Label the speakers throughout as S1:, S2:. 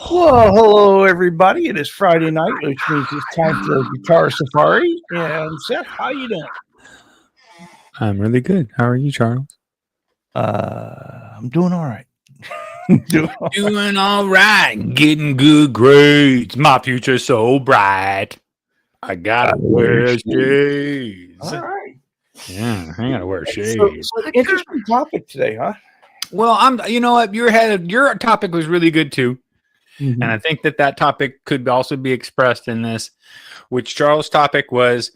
S1: Well, hello everybody. It is Friday night, which means it's time for Guitar Safari. And Seth, how you doing?
S2: I'm really good. How are you, Charles?
S1: I'm doing all right.
S2: Doing all right. Getting good grades. My future's so bright. I gotta wear shades.
S1: All right.
S2: Yeah, I gotta wear shades.
S1: So interesting topic today, huh?
S2: Well, you know what? Your topic was really good too.
S1: Mm-hmm.
S2: And I think that topic could also be expressed in this, which Charles' topic was,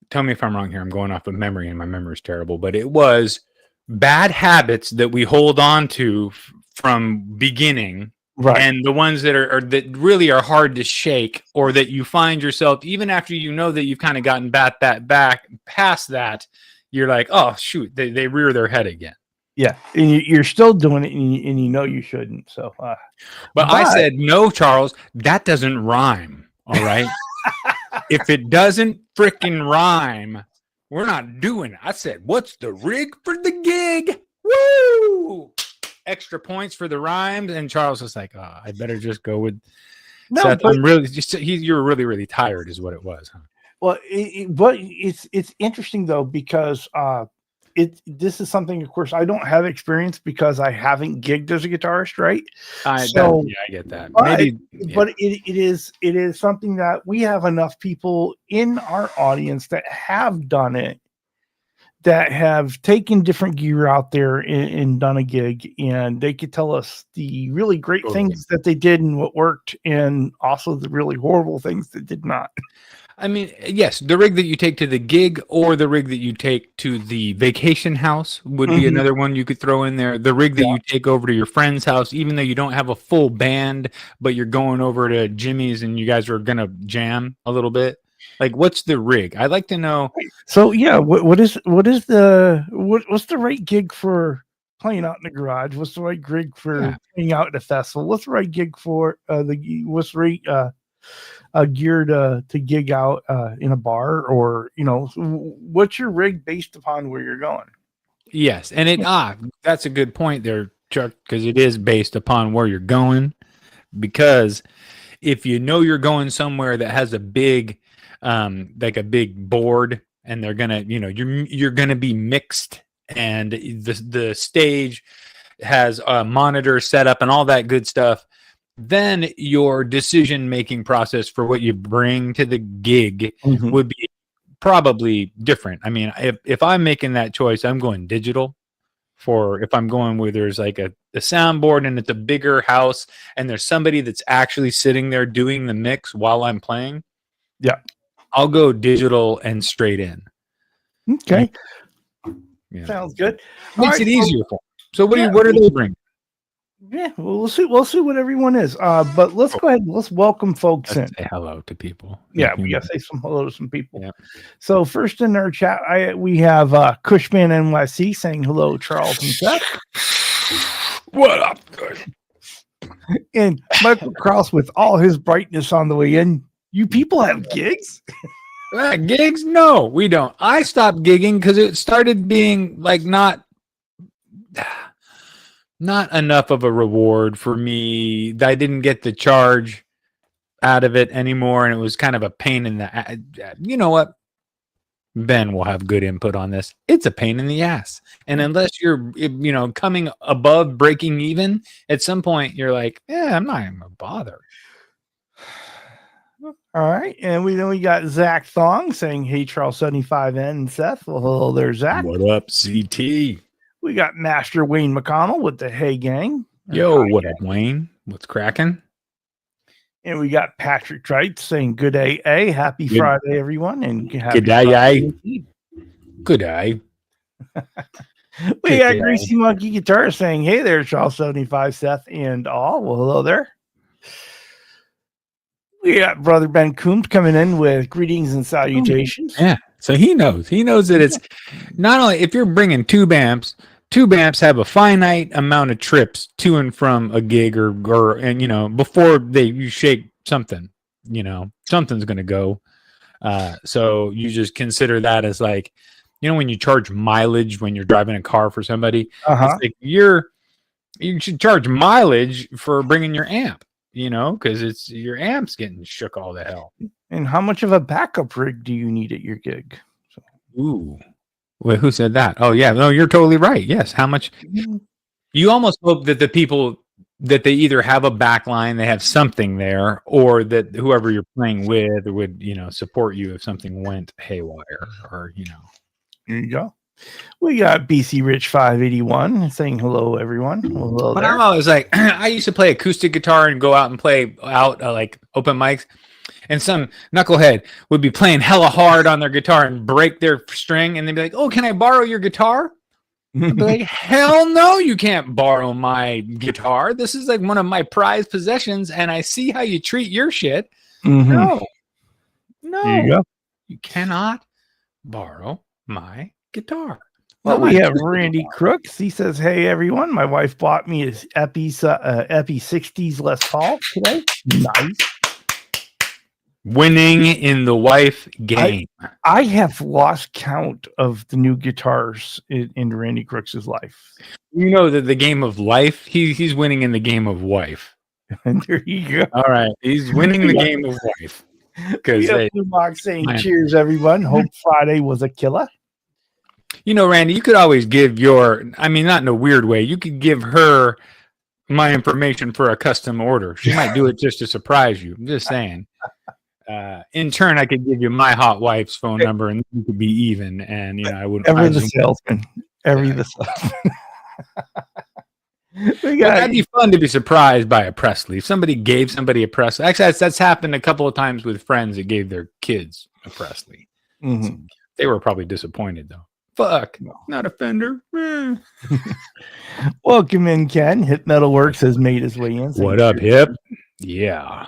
S2: tell me if I'm wrong here. I'm going off of memory and my memory is terrible, but it was bad habits that we hold on to from beginning,
S1: Right.
S2: and the ones that are that really are hard to shake, or that you find yourself, even after you know that you've kind of gotten back past that, you're like, oh shoot, they rear their head again.
S1: Yeah, and you're still doing it, and you know you shouldn't. So,
S2: but I said, no, Charles, that doesn't rhyme. All right. If it doesn't freaking rhyme, we're not doing it. I said, what's the rig for the gig? Woo! Extra points for the rhymes. And Charles was like, oh, I better just go with Seth. I'm really you're really, really tired is what it was. Huh?
S1: Well, but it's interesting though, because this is something, of course, I don't have experience because I haven't gigged as a guitarist, right?
S2: I get that.
S1: But it is something that we have enough people in our audience that have done it, that have taken different gear out there and done a gig, and they could tell us the really great things that they did and what worked, and also the really horrible things that did not.
S2: I mean, yes, the rig that you take to the gig or the rig that you take to the vacation house would be another one you could throw in there. The rig that you take over to your friend's house, even though you don't have a full band, but you're going over to Jimmy's and you guys are going to jam a little bit. Like, what's the rig? I'd like to know.
S1: So, yeah, what's the right gig for playing out in the garage? What's the right gig for playing out at a festival? What's the right gig for what's the right gear to gig out in a bar, or what's your rig based upon where you're going?
S2: Yes, and that's a good point there, Chuck, because it is based upon where you're going. Because if you know you're going somewhere that has a big like a big board, and they're gonna you're gonna be mixed, and the stage has a monitor set up and all that good stuff, then your decision-making process for what you bring to the gig would be probably different. I mean, if I'm making that choice, I'm going digital. For if I'm going where there's like a soundboard and it's a bigger house and there's somebody that's actually sitting there doing the mix while I'm playing, I'll go digital and straight in.
S1: Okay. Sounds good.
S2: Makes it easier for them. So what are they bringing?
S1: Yeah, well, we'll see what everyone is. But let's go ahead and let's welcome folks in.
S2: Say hello to people.
S1: Yeah, we gotta say some hello to some people. Yeah. So first in our chat, we have Cushman NYC saying hello, Charles and Seth.
S2: What up?
S1: And Michael Krause with all his brightness on the way in. You people have gigs?
S2: Gigs? No, we don't. I stopped gigging because it started being like not enough of a reward for me. I didn't get the charge out of it anymore, and it was kind of a pain in the. You know what? Ben will have good input on this. It's a pain in the ass, and unless you're coming above breaking even, at some point you're like, I'm not even gonna bother.
S1: All right, and we got Zach Thong saying, "Hey, Charles 75N and Seth." Well, hello there, Zach.
S2: What up, CT?
S1: We got Master Wayne McConnell with the Hey Gang.
S2: Yo, what up, Wayne? What's cracking?
S1: And we got Patrick Trites saying, "Good day, happy Friday, everyone, and
S2: good day, good day."
S1: We got Greasy Monkey Guitar saying, "Hey there, Charles 75, Seth, and all." Well, hello there. We got Brother Ben Coombs coming in with greetings and salutations.
S2: Yeah, so he knows that it's not only if you're bringing tube amps have a finite amount of trips to and from a gig or before you shake something, something's going to go. So you just consider that as like, when you charge mileage when you're driving a car for somebody, it's like you should charge mileage for bringing your amp. because it's your amp's getting shook all the hell.
S1: And how much of a backup rig do you need at your gig? So.
S2: Ooh. Wait, who said that? Oh, yeah. No, you're totally right. Yes. How much? You almost hope that the people that they either have a backline, they have something there, or that whoever you're playing with would, support you if something went haywire or.
S1: There you go. We got BC Rich 581 saying hello, everyone. Hello
S2: But
S1: there.
S2: I'm always like, I used to play acoustic guitar and go out and play out like open mics, and some knucklehead would be playing hella hard on their guitar and break their string, and they'd be like, "Oh, can I borrow your guitar?" I'd be like, "Hell no, you can't borrow my guitar. This is like one of my prized possessions, and I see how you treat your shit.
S1: There you go.
S2: You cannot borrow my guitar."
S1: Well, we have Randy Crooks. He says, "Hey everyone, my wife bought me his Epi 60s Les Paul today. Nice.
S2: Winning in the wife game."
S1: I have lost count of the new guitars in Randy Crooks's life.
S2: You know that the game of life, he's winning in the game of wife.
S1: And there you go.
S2: All right, he's winning the game of life. Because
S1: Blue Box saying, "Cheers, everyone. Hope Friday was a killer."
S2: Randy, you could always give not in a weird way. You could give her my information for a custom order. She might do it just to surprise you. I'm just saying. In turn, I could give you my hot wife's phone number, and you could be even. And I wouldn't.
S1: The salesman. The salesman.
S2: That'd be fun to be surprised by a Presley. If somebody gave somebody a Presley, actually, that's happened a couple of times with friends that gave their kids a Presley.
S1: Mm-hmm.
S2: They were probably disappointed though. Fuck, not a Fender.
S1: Welcome in, Ken. Hip Metalworks has made his way in.
S2: What up, Hip? Yeah.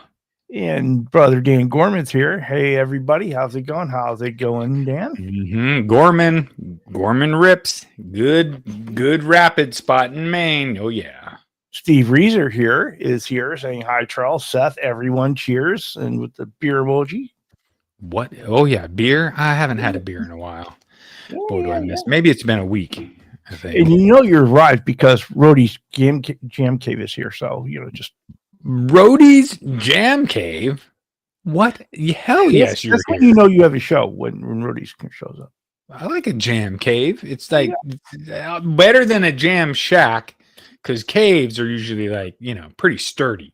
S1: And brother Dan Gorman's here. Hey, everybody. How's it going? How's it going, Dan?
S2: Mm-hmm. Gorman rips. Good rapid spot in Maine. Oh, yeah.
S1: Steve Reeser is here saying, "Hi, Charles, Seth, everyone, cheers." And with the beer emoji.
S2: What? Oh, yeah. Beer? I haven't had a beer in a while. Boy, do I miss. Maybe it's been a week, I think.
S1: And you're right, because Rhodey's Jam Cave is here. So, just.
S2: Rhodey's Jam Cave? What? Hell yes,
S1: that's when you have a show, when Rhodey's shows up.
S2: I like a jam cave. It's like better than a jam shack, because caves are usually like, pretty sturdy.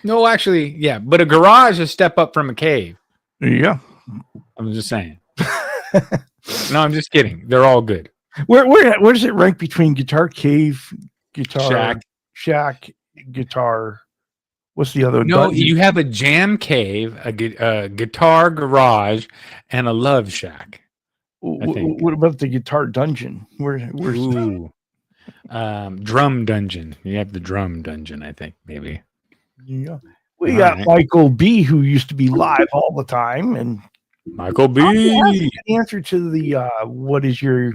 S2: No, actually, yeah, but a garage is a step up from a cave.
S1: Yeah.
S2: I'm just saying. No, I'm just kidding. They're all good.
S1: Where does it rank between guitar cave, guitar shack, guitar? What's the other?
S2: No, you have a jam cave, a guitar garage, and a love shack.
S1: What about the guitar dungeon? Where's
S2: drum dungeon? You have the drum dungeon, I think, maybe.
S1: Yeah. We got Michael B, who used to be live all the time, and
S2: Michael B.
S1: The answer to the what is your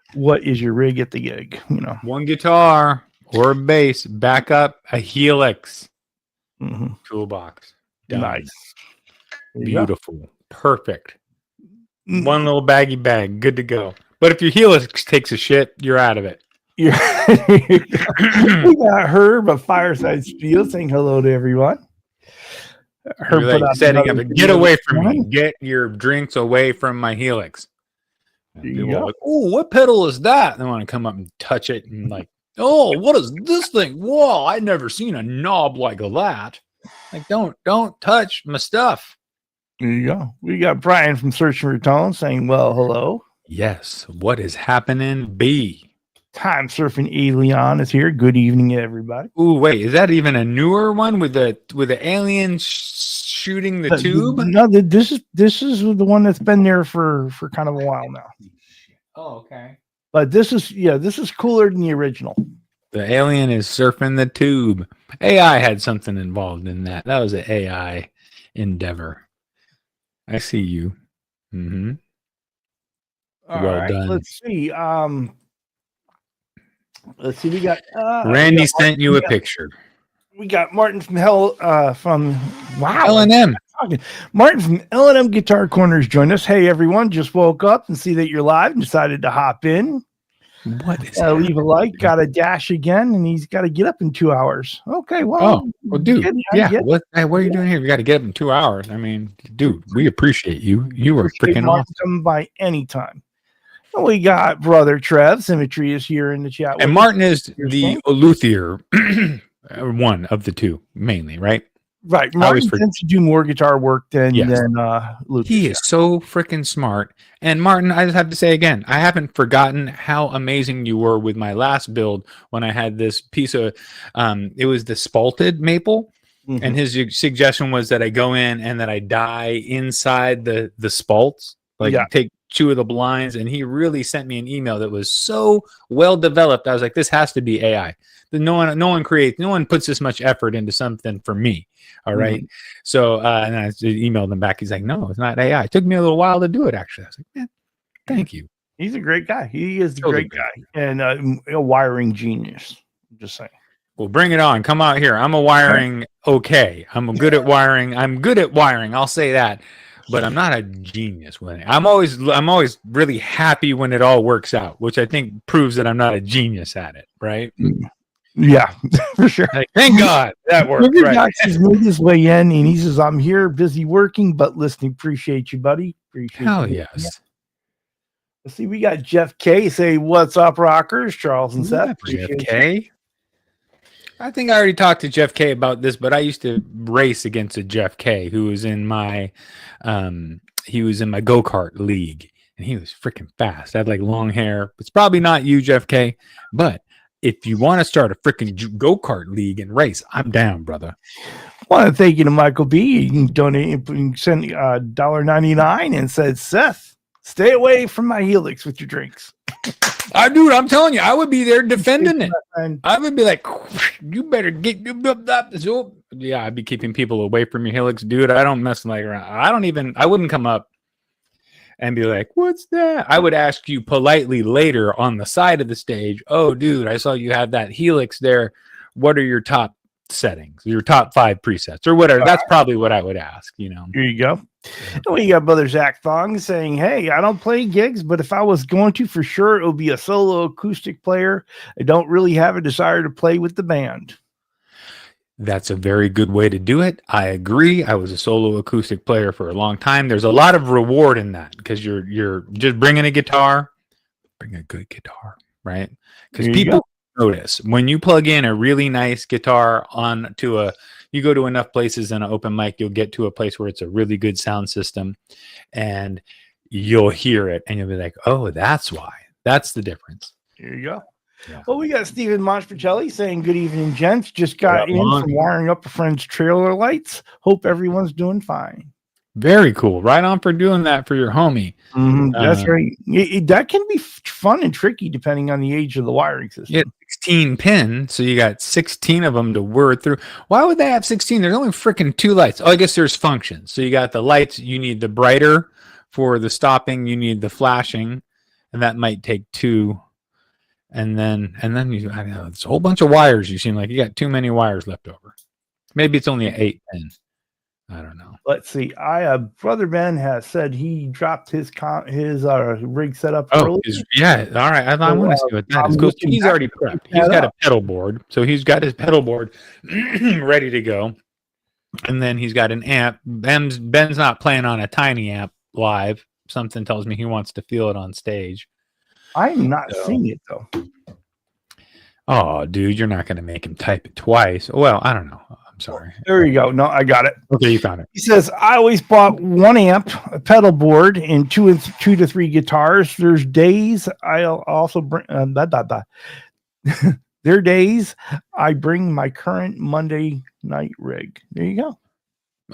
S1: rig at the gig?
S2: One guitar or a bass, backup, a Helix, toolbox. Done.
S1: Nice,
S2: beautiful, perfect. One little baggy bag, good to go. But if your Helix takes a shit, you're out of it.
S1: We got Herb of Fireside Steel saying hello to everyone.
S2: Herb setting up. Get away from me. Get your drinks away from my Helix. People are like, "Oh, what pedal is that?" They want to come up and touch it and like, "Oh, what is this thing? Whoa, I never seen a knob like that." Like, don't touch my stuff.
S1: There you go. We got Brian from Searching for Tone saying, "Well, hello."
S2: Yes. What is happening, B?
S1: Time Surfing Alien is here. Good evening, everybody.
S2: Ooh, wait, is that even a newer one with the alien shooting the tube?
S1: No, this is the one that's been there for kind of a while now.
S2: Oh, okay.
S1: But this is cooler than the original.
S2: The alien is surfing the tube. AI had something involved in that. That was an AI endeavor. I see you. Mm-hmm.
S1: All right, done. Let's see. We got
S2: Randy sent you a picture.
S1: We got Martin from
S2: L&M.
S1: Martin from L&M Guitar Corners joined us. Hey everyone, just woke up and see that you're live and decided to hop in.
S2: What is
S1: Leave a like, got to dash again, and he's got to get up in 2 hours. Okay, well,
S2: dude,
S1: I get
S2: what are you doing here? You got to get up in 2 hours. I mean, dude, we appreciate you. You are freaking awesome.
S1: Coming by anytime. And we got brother Trev Symmetry is here in the chat.
S2: And Martin is the luthier one of the two, mainly, right?
S1: Right. Martin tends to do more guitar work than Lucas.
S2: He is so freaking smart. And Martin, I just have to say again, I haven't forgotten how amazing you were with my last build when I had this piece of it was the spalted maple. Mm-hmm. And his suggestion was that I go in and that I dye inside the spalts, take 2 of the blinds. And he really sent me an email that was so well developed. I was like, this has to be AI. No one puts this much effort into something for me. All right. Mm-hmm. So, and I emailed him back. He's like, no, it's not AI. It took me a little while to do it. Actually, I was like, man, thank you.
S1: He's a great guy. He is a great guy and a wiring genius. I'm just saying.
S2: Well, bring it on. Come out here. I'm a wiring. Okay. I'm good at wiring. I'll say that, but I'm not a genius with it. I'm always really happy when it all works out, which I think proves that I'm not a genius at it. Right. Mm-hmm.
S1: Yeah, for sure.
S2: Like, thank God that worked. Right.
S1: He's made his way in, and he says, "I'm here, busy working, but listening. Appreciate you, buddy. Appreciate
S2: Hell
S1: you.
S2: Yes.
S1: Yeah. Let's see. We got Jeff K. Say, "What's up, rockers?" Charles and Seth.
S2: Jeff K. I think I already talked to Jeff K about this, but I used to race against a Jeff K who was in my go-kart league, and he was freaking fast. I had like long hair. It's probably not you, Jeff K, but if you want to start a freaking go-kart league and race, I'm down, brother.
S1: I want to thank you to Michael B. You can donate, you can send $1.99 and said, Seth, stay away from my Helix with your drinks.
S2: Dude, I'm telling you, I would be there defending it. I would be like, you better get up. Yeah, I'd be keeping people away from your Helix, dude. I don't mess like around. I wouldn't come up and be like, what's that? I would ask you politely later on the side of the stage, oh, dude, I saw you have that Helix there. What are your top settings, your top 5 presets or whatever? That's probably what I would ask, you know.
S1: Here you go. And we got brother Zach Thong saying, hey, I don't play gigs, but if I was going to, for sure, it would be a solo acoustic player. I don't really have a desire to play with the band.
S2: That's a very good way to do it. I agree. I was a solo acoustic player for a long time. There's a lot of reward in that because you're just bringing a guitar, bring a good guitar, right? Because people notice when you plug in a really nice guitar you go to enough places in an open mic, you'll get to a place where it's a really good sound system and you'll hear it and you'll be like, oh, that's why. That's the difference.
S1: Here you go. Yeah. Well, we got Steven Monteficelli saying, good evening, gents. Just got in from wiring up a friend's trailer lights. Hope everyone's doing fine.
S2: Very cool. Right on for doing that for your homie.
S1: Mm-hmm. That's right. That can be fun and tricky depending on the age of the wiring system.
S2: Yeah, 16 pin, so you got 16 of them to word through. Why would they have 16? There's only freaking 2 lights. Oh, I guess there's functions. So you got the lights. You need the brighter for the stopping. You need the flashing, and that might take 2. And then you, I don't know, it's a whole bunch of wires. You seem like you got too many wires left over. Maybe it's only an 8 pin. I don't know.
S1: Let's see. Brother Ben has said he dropped his rig setup.
S2: Oh, yeah. All right. I want to see what that is. Because he's already prepped. He's got a pedal board, so he's got his pedal board ready to go. And then he's got an amp. Ben's not playing on a tiny amp live. Something tells me he wants to feel it on stage.
S1: I'm not seeing it though.
S2: Oh, dude, you're not going to make him type it twice. Well, I don't know. I'm sorry.
S1: There you go. No, I got it.
S2: Okay, you found it.
S1: He says, I always bought 1 amp, a pedal board, and 2 to 3 guitars. There's days I'll also bring there are days I bring my current Monday night rig. There you go.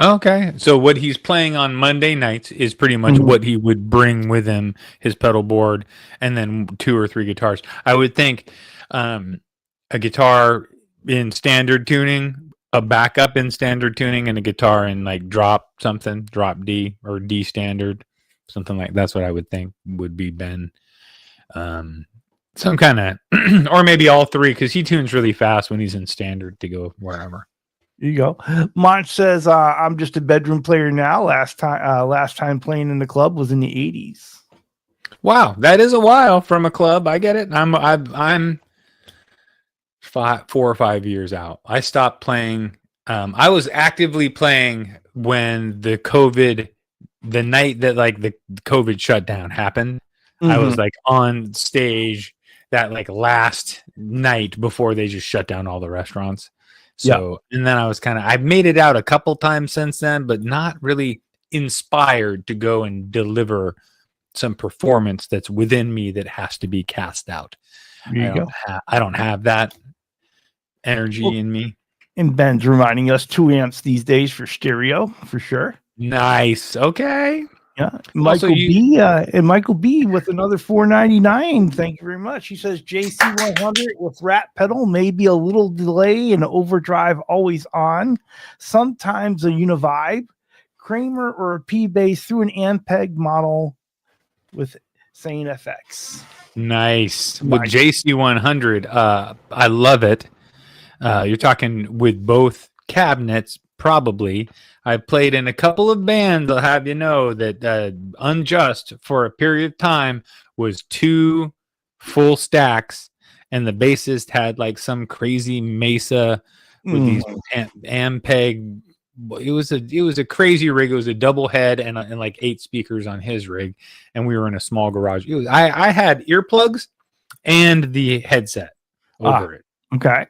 S2: Okay, so what he's playing on Monday nights is pretty much what he would bring with him, his pedal board, and then 2 or 3 guitars. I would think a guitar in standard tuning, a backup in standard tuning, and a guitar in like drop D or D standard, something like that's what I would think would be Ben. Some kind of, or maybe all 3, because he tunes really fast when he's in standard to go wherever.
S1: There you go. Monch says, I'm just a bedroom player now. Last time playing in the club was in the 80s.
S2: Wow, that is a while from a club. I get it. I'm 4 or 5 years out. I stopped playing. I was actively playing when the night that like the COVID shutdown happened. I was like on stage that like last night before they just shut down all the restaurants. So, and then I've made it out a couple times since then, but not really inspired to go and deliver some performance that's within me that has to be cast out. I don't have that energy in me.
S1: And Ben's reminding us 2 amps these days for stereo, for sure.
S2: Nice. Okay.
S1: Yeah. Michael B with another $4.99. Thank you very much. He says JC100 with rat pedal, maybe a little delay and overdrive always on. Sometimes a Univibe, Kramer or a P bass through an Ampeg model with Sane FX.
S2: Nice. With JC100, I love it. You're talking with both cabinets, probably. I've played in a couple of bands. I'll have you know that Unjust for a period of time was 2 full stacks, and the bassist had like some crazy Mesa with these Ampeg. It was a crazy rig. It was a double head and like 8 speakers on his rig, and we were in a small garage. I had earplugs and the headset over it.
S1: Okay.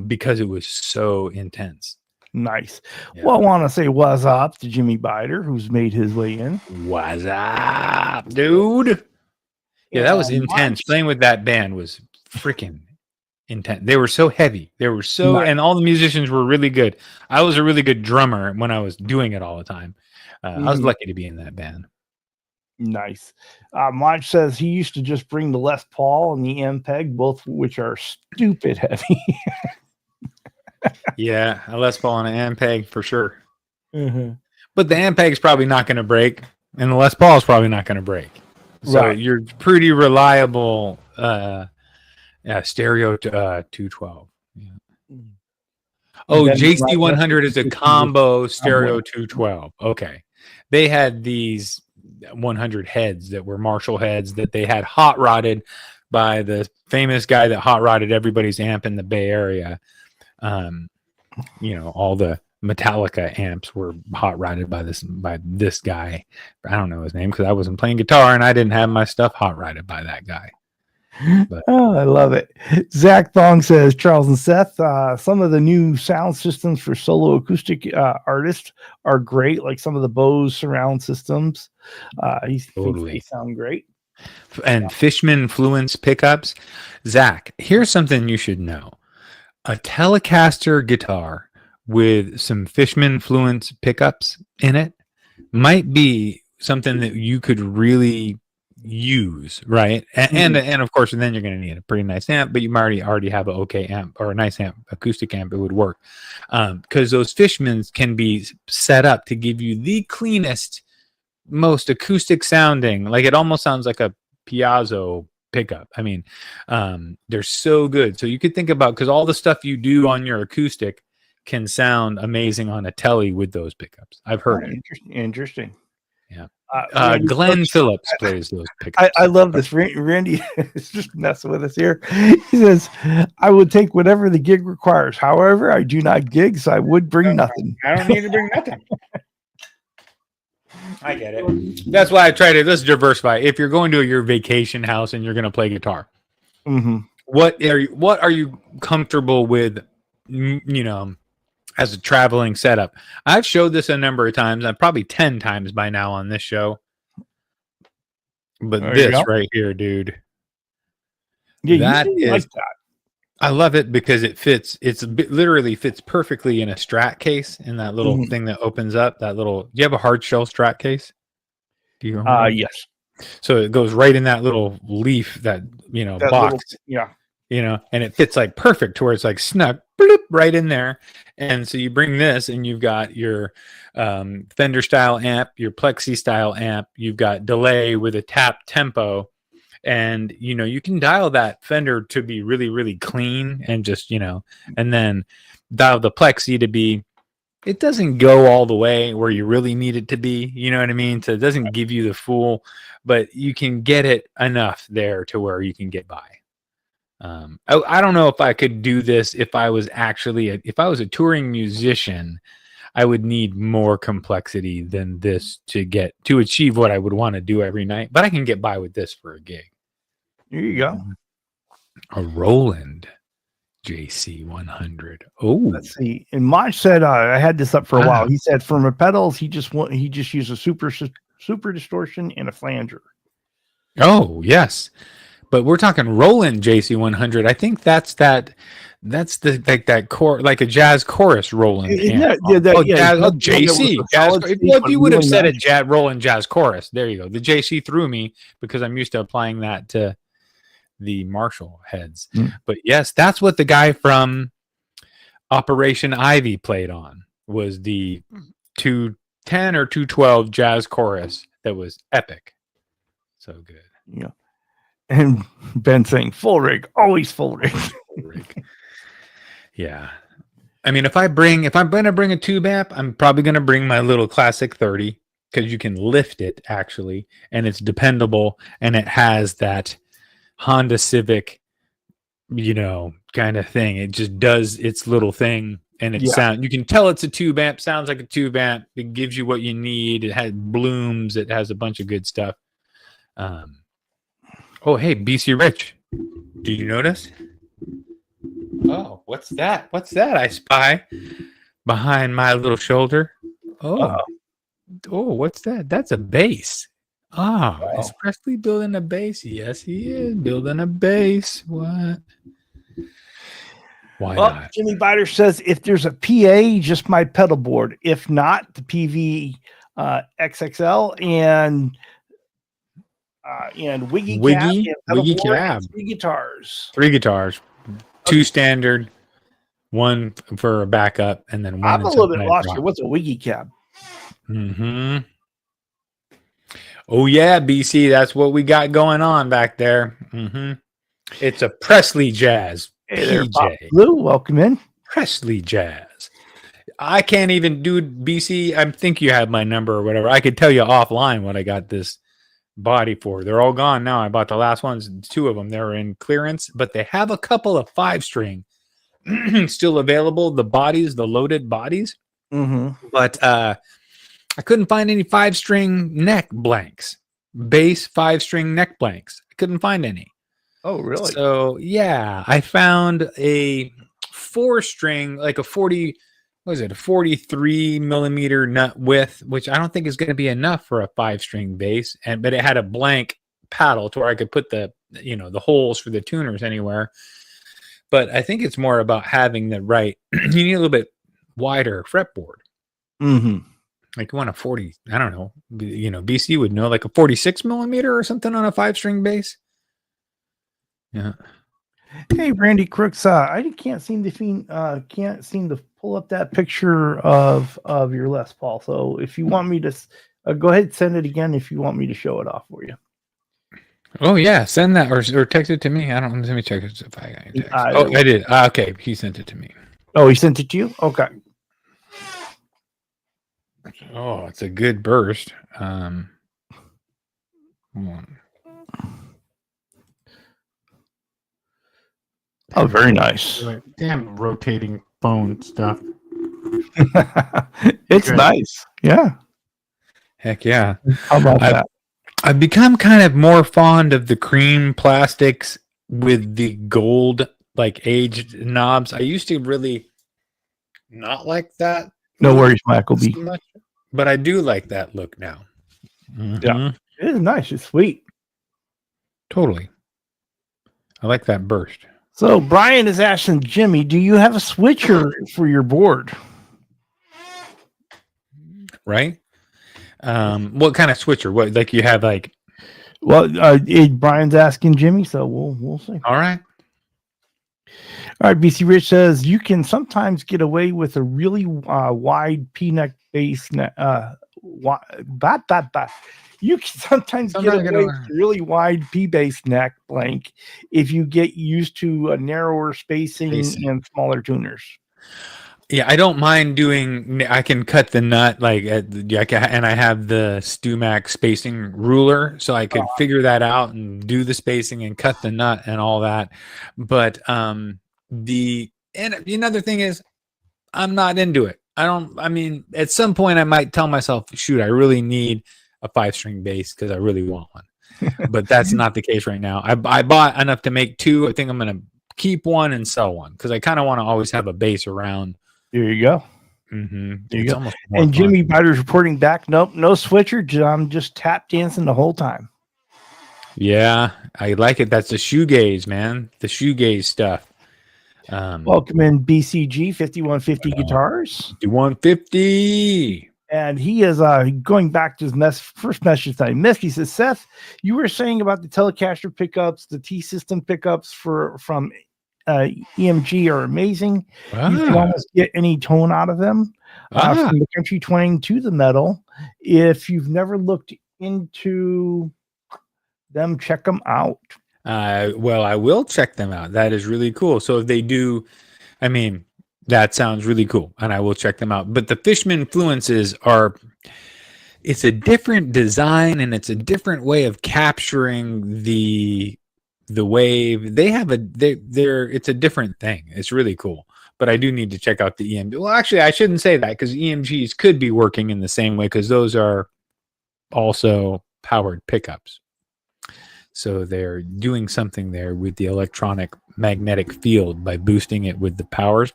S2: Because it was so intense.
S1: Nice. Yeah. Well, I want to say what's up to Jimmy Bider, who's made his way in.
S2: What's up, dude? Yeah, that was intense. Playing with that band was freaking intense. They were so heavy. They were so, and all the musicians were really good. I was a really good drummer when I was doing it all the time. I was lucky to be in that band.
S1: Nice. Maj says he used to just bring the Les Paul and the Ampeg, both which are stupid heavy.
S2: Yeah, a Les Paul and an Ampeg for sure. But the Ampeg's probably not going to break, and the Les Paul is probably not going to break. So you're pretty reliable stereo 212. Yeah. Oh, JC100 is a combo stereo 212. Okay. They had these 100 heads that were Marshall heads that they had hot rodded by the famous guy that hot rodded everybody's amp in the Bay Area. All the Metallica amps were hot rodded by this guy. I don't know his name because I wasn't playing guitar and I didn't have my stuff hot rodded by that guy. But,
S1: oh, I love it. Zach Thong says Charles and Seth, some of the new sound systems for solo acoustic artists are great, like some of the Bose surround systems. He thinks they sound great.
S2: And Fishman Fluence pickups. Zach, here's something you should know. A Telecaster guitar with some Fishman Fluence pickups in it might be something that you could really use, right? And of course, then you're going to need a pretty nice amp, but you might already have an okay amp or a nice amp, acoustic amp. It would work because those Fishmans can be set up to give you the cleanest, most acoustic sounding. Like it almost sounds like a Piazzo pickup. I mean, they're so good. So you could think about, because all the stuff you do on your acoustic can sound amazing on a Tele with those pickups. I've heard it.
S1: Interesting.
S2: Yeah. Glenn Phillips plays those pickups.
S1: I love this. Randy is just messing with us here. He says, I would take whatever the gig requires. However, I do not gig, so I would bring nothing.
S2: I don't need to bring nothing. I get it. That's why I try to, let's diversify. If you're going to your vacation house and you're going to play guitar, what are you comfortable with, as a traveling setup? I've showed this a number of times. I'm probably 10 times by now on this show. But this right here, dude.
S1: Yeah, that is like that.
S2: I love it because it fits. Literally fits perfectly in a Strat case, in that little thing that opens up. That little. Do you have a hard shell Strat case? Do you remember?
S1: Yes.
S2: So it goes right in that little leaf, that box. And it fits like perfect to where it's like snuck bloop, right in there. And so you bring this, and you've got your Fender style amp, your Plexi style amp. You've got delay with a tap tempo. And, you can dial that Fender to be really, really clean and just, and then dial the Plexi to be it doesn't go all the way where you really need it to be. You know what I mean? So it doesn't give you the full, but you can get it enough there to where you can get by. I don't know if I could do this if I was if I was a touring musician. I would need more complexity than this to achieve what I would want to do every night. But I can get by with this for a gig.
S1: There you go.
S2: A Roland JC100. Oh,
S1: let's see. And Maj said I had this up for a while. He said for my pedals, he just used a super distortion and a flanger.
S2: Oh yes, but we're talking Roland JC100. I think that's the like that core, like a jazz chorus Roland. JC. If you would have said a Roland jazz chorus, there you go. The JC threw me because I'm used to applying that to the Marshall heads. But yes, that's what the guy from Operation Ivy played on, was the 210 or 212 jazz chorus that was epic. So good.
S1: Yeah. And Ben saying full rig, always full rig.
S2: Yeah. I mean, if I'm going to bring a tube amp, I'm probably going to bring my little classic 30 because you can lift it actually, and it's dependable, and it has that Honda Civic, kind of thing. It just does its little thing, and it you can tell it's a tube amp, sounds like a tube amp. It gives you what you need. It has blooms. It has a bunch of good stuff. Oh, hey, BC Rich, did you notice? Oh, what's that? I spy behind my little shoulder. Oh, what's that? That's a bass. Oh, is Presley building a bass? Yes, he is building a bass. What? Why not?
S1: Jimmy Biter says if there's a PA, just my pedal board. If not, the PV XXL and Wiggy cab, three guitars.
S2: 3 guitars. 2 standard, 1 for a backup, and then 1.
S1: I'm a little bit lost here. What's a Wiggy cab?
S2: Oh yeah, BC, that's what we got going on back there. It's a Presley Jazz.
S1: Hey there, Bob Blue, welcome in.
S2: Presley Jazz. I can't even do BC. I think you have my number or whatever. I could tell you offline what I got this body for. They're all gone now. I bought the last ones, 2 of them. They were in clearance, but they have a couple of 5-string still available. The bodies, the loaded bodies. But I couldn't find any 5-string neck blanks, bass 5-string neck blanks. I couldn't find any.
S1: Oh, really?
S2: So yeah, I found a 4-string, like a 43 millimeter nut width, which I don't think is going to be enough for a 5-string bass. But it had a blank paddle to where I could put the holes for the tuners anywhere. But I think it's more about having the right, you need a little bit wider fretboard. Like you want a 40, I don't know, BC would know, like a 46 millimeter or something on a 5-string bass. Yeah.
S1: Hey, Randy Crooks, I can't seem to pull up that picture of your Les Paul. So if you want me to go ahead and send it again, if you want me to show it off for you.
S2: Oh yeah, send that or text it to me. I don't. Let me check it if I got text. I did. Okay, he sent it to me.
S1: Oh, he sent it to you. Okay.
S2: Oh, it's a good burst. Hold on.
S1: Oh, very nice.
S3: Damn rotating phone stuff.
S1: It's good. Nice. Yeah.
S2: Heck yeah.
S1: How about that?
S2: I've become kind of more fond of the cream plastics with the gold, like aged knobs. I used to really not like that.
S1: No worries, Michael B.
S2: But I do like that look now.
S1: Yeah. It is nice. It's sweet.
S2: Totally. I like that burst.
S1: So Brian is asking Jimmy, do you have a switcher for your board?
S2: Right. What kind of switcher? What, like you have like?
S1: Well, Brian's asking Jimmy, so we'll see.
S2: All right.
S1: All right. BC Rich says you can sometimes get away with a really wide P-neck bass. You can sometimes get away with a really wide P-bass neck blank if you get used to a narrower spacing and smaller tuners.
S2: Yeah, I don't mind doing. I can cut the nut and I have the StewMac spacing ruler, so I could figure that out and do the spacing and cut the nut and all that. But the another thing is, I'm not into it. I don't. I mean, at some point, I might tell myself, "Shoot, I really need a 5-string bass because I really want one." But that's not the case right now. I bought enough to make 2. I think I'm gonna keep one and sell one because I kind of want to always have a bass around.
S1: There you go.
S2: Mm-hmm.
S1: There you
S2: It's
S1: go.
S2: almost more
S1: And
S2: fun.
S1: Jimmy Biter's reporting back. Nope, no switcher. I'm just tap dancing the whole time.
S2: Yeah, I like it. That's the shoegaze, man. The shoegaze stuff.
S1: Welcome in BCG 5150 Guitars.
S2: 150.
S1: And he is going back to his first message that I missed. He says, Seth, you were saying about the Telecaster pickups, the T-System pickups from EMG are amazing. You can almost get any tone out of them, from the country twang to the metal. If you've never looked into them, check them out.
S2: Well, I will check them out. That is really cool. So if they do, I mean, that sounds really cool, and I will check them out. But the Fishman Fluences it's a different design, and it's a different way of capturing the wave. It's a different thing. It's really cool. But I do need to check out the EMG. Well, actually, I shouldn't say that because EMGs could be working in the same way because those are also powered pickups. So they're doing something there with the electronic magnetic field by boosting it with the power.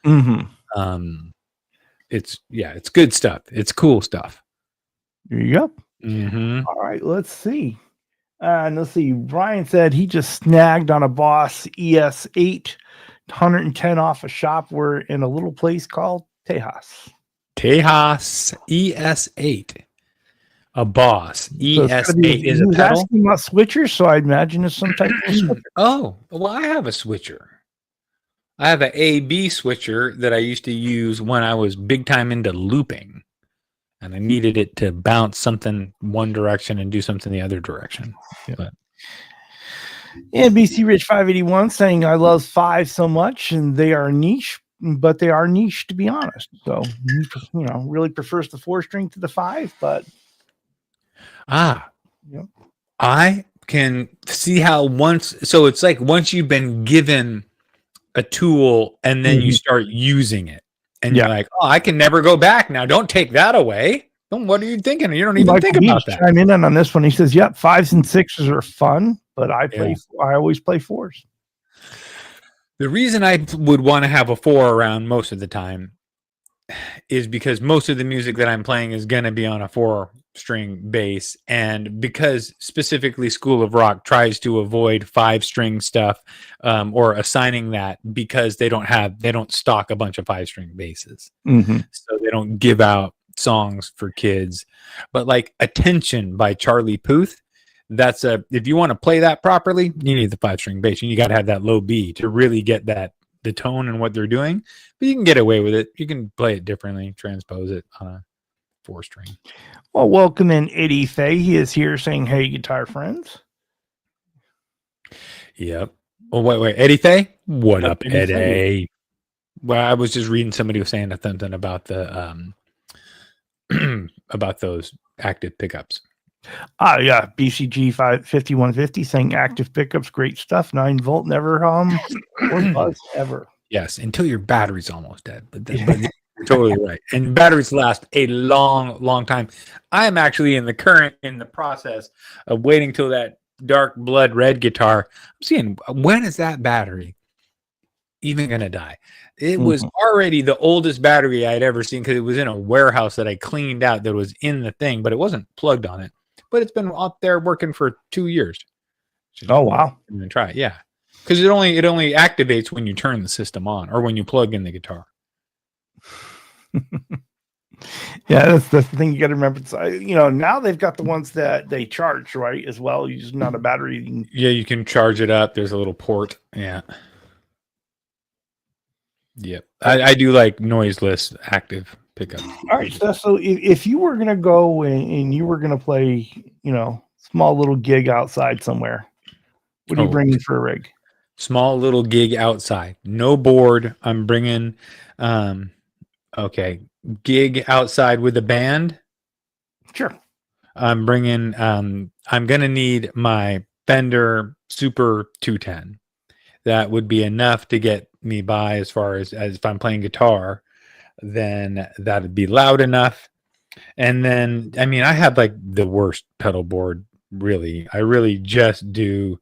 S1: Mm-hmm.
S2: It's good stuff. It's cool stuff.
S1: There you go.
S2: Mm-hmm.
S1: All right, let's see. Let's see. Brian said he just snagged on a Boss ES8 110 off a shop. We're in a little place called Tejas.
S2: Tejas ES8. A Boss ES8 is a pedal.
S1: Asking about switchers, so I imagine it's some type of switcher.
S2: Oh, well, I have a switcher. I have an AB switcher that I used to use when I was big time into looping, and I needed it to bounce something one direction and do something the other direction.
S1: Yeah.
S2: But
S1: And BC Rich 581 saying I love 5 so much, and they are niche, but they are niche to be honest. So really prefers the 4-string to the 5, but
S2: yep. I can see how it's like once you've been given a tool and then you start using it and you're like, oh, I can never go back now. Don't take that away. What are you thinking? You don't even think about that.
S1: Chime in on this one. He says, yep, 5s and 6s are fun, but I always play 4s.
S2: The reason I would want to have a 4 around most of the time is because most of the music that I'm playing is going to be on a 4-string bass, and because specifically School of Rock tries to avoid 5-string stuff or assigning that because they don't stock a bunch of 5-string basses, so they don't give out songs for kids. But like Attention by Charlie Puth, that's if you want to play that properly, you need the 5-string bass, and you got to have that low B to really get the tone and what they're doing. But you can get away with it. You can play it differently, transpose it on a 4-string.
S1: Well, welcome in Eddie Fay. He is here saying, hey, guitar friends.
S2: Yep. Oh, wait. Eddie Fay? What up, Eddie? Well, I was just reading somebody was saying something about the about those active pickups.
S1: Yeah. BCG 5150 saying active pickups, great stuff. 9-volt, never hum or buzz ever.
S2: Yes, until your battery's almost dead. But you're totally right. And batteries last a long, long time. I am actually in the process of waiting till that dark blood red guitar. I'm seeing when is that battery even gonna die? It was already the oldest battery I'd ever seen because it was in a warehouse that I cleaned out that was in the thing, but it wasn't plugged on it. But it's been up there working for 2 years.
S1: Oh wow!
S2: I'm gonna try it. Yeah. Because it only activates when you turn the system on or when you plug in the guitar.
S1: Yeah, that's the thing you got to remember. Now they've got the ones that they charge, right, as well. You just not a battery.
S2: You can charge it up. There's a little port. Yeah. Yep. I do like noiseless active pickup.
S1: All right. So if you were going to go and you were going to play, small little gig outside somewhere, what do you bring in for a rig?
S2: Small little gig outside. No board. I'm bringing, okay, gig outside with a band.
S1: Sure.
S2: I'm bringing, I'm going to need my Fender Super 210. That would be enough to get me by as far as if I'm playing guitar, then that'd be loud enough. And then, I mean, I have like the worst pedal board, really. I really just do,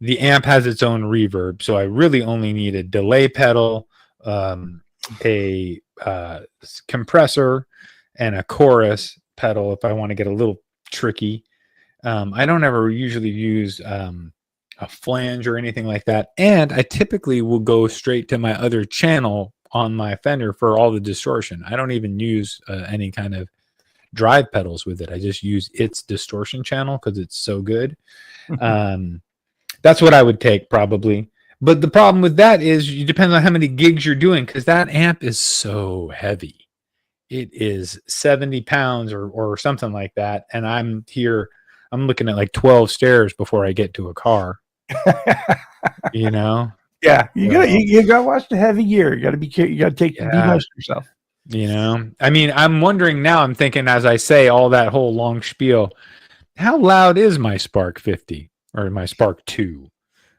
S2: the amp has its own reverb, so I really only need a delay pedal, a compressor, and a chorus pedal if I want to get a little tricky. I don't ever usually use a flange or anything like that. And I typically will go straight to my other channel on my Fender for all the distortion. I don't even use any kind of drive pedals with it. I just use its distortion channel because it's so good. That's what I would take probably. But the problem with that is it depends on how many gigs you're doing, because that amp is so heavy. It is 70 pounds or something like that. And I'm looking at like 12 stairs before I get to a car. You know?
S1: Yeah, you gotta watch the heavy gear. You gotta be careful. You gotta be nice to yourself.
S2: You know, I mean, I'm wondering now. I'm thinking as I say all that whole long spiel, how loud is my Spark 50 or my Spark 2?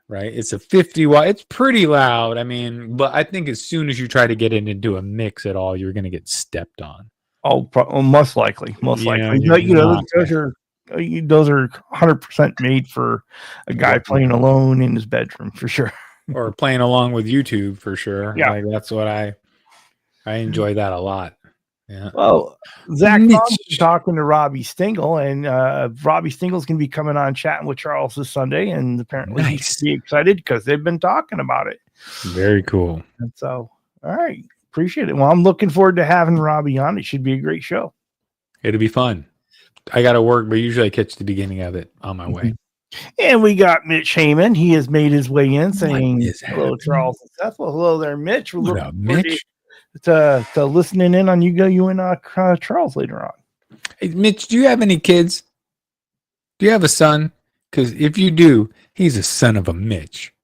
S2: Right, it's a 50 watt. It's pretty loud. I mean, but I think as soon as you try to get it into a mix at all, you're going to get stepped on.
S1: Oh, most likely. Those are 100% made for a guy playing alone in his bedroom for sure,
S2: or playing along with YouTube for sure.
S1: Yeah,
S2: like that's what I enjoy that a lot. Yeah.
S1: Well, Zach is talking to Robbie Stingle, and Robbie Stingle's going to be coming on chatting with Charles this Sunday, and apparently he's excited because they've been talking about it.
S2: Very cool.
S1: And so, all right, appreciate it. Well, I'm looking forward to having Robbie on. It should be a great show.
S2: It'll be fun. I got to work, but usually I catch the beginning of it on my way.
S1: And we got Mitch Heyman. He has made his way in saying, hello, Charles and Seth. Well, hello there, Mitch. We're looking forward to listening in on you and Charles later on.
S2: Hey, Mitch, do you have any kids? Do you have a son? Because if you do, he's a son of a Mitch.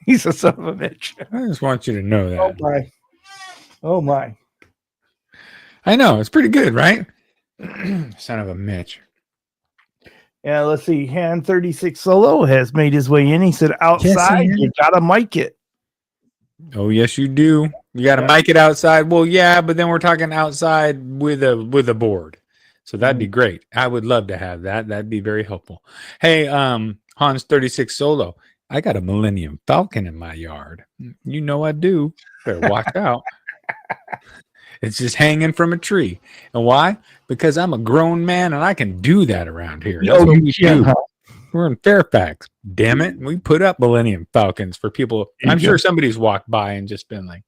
S1: He's a son of a Mitch.
S2: I just want you to know that.
S1: Oh my.
S2: I know, it's pretty good, right? Son of a Mitch.
S1: Yeah, let's see. Hand 36 Solo has made his way in. He said, outside, you gotta mic it.
S2: Oh, yes, you do. You got to mic it outside. Well, yeah, but then we're talking outside with a board. So that'd be great. I would love to have that. That'd be very helpful. Hey, Hans 36 Solo, I got a Millennium Falcon in my yard. You know I do. Better watch out. It's just hanging from a tree. And why? Because I'm a grown man and I can do that around here. That's what we do. We're in Fairfax. Damn it. We put up Millennium Falcons for people. I'm sure somebody's walked by and just been like,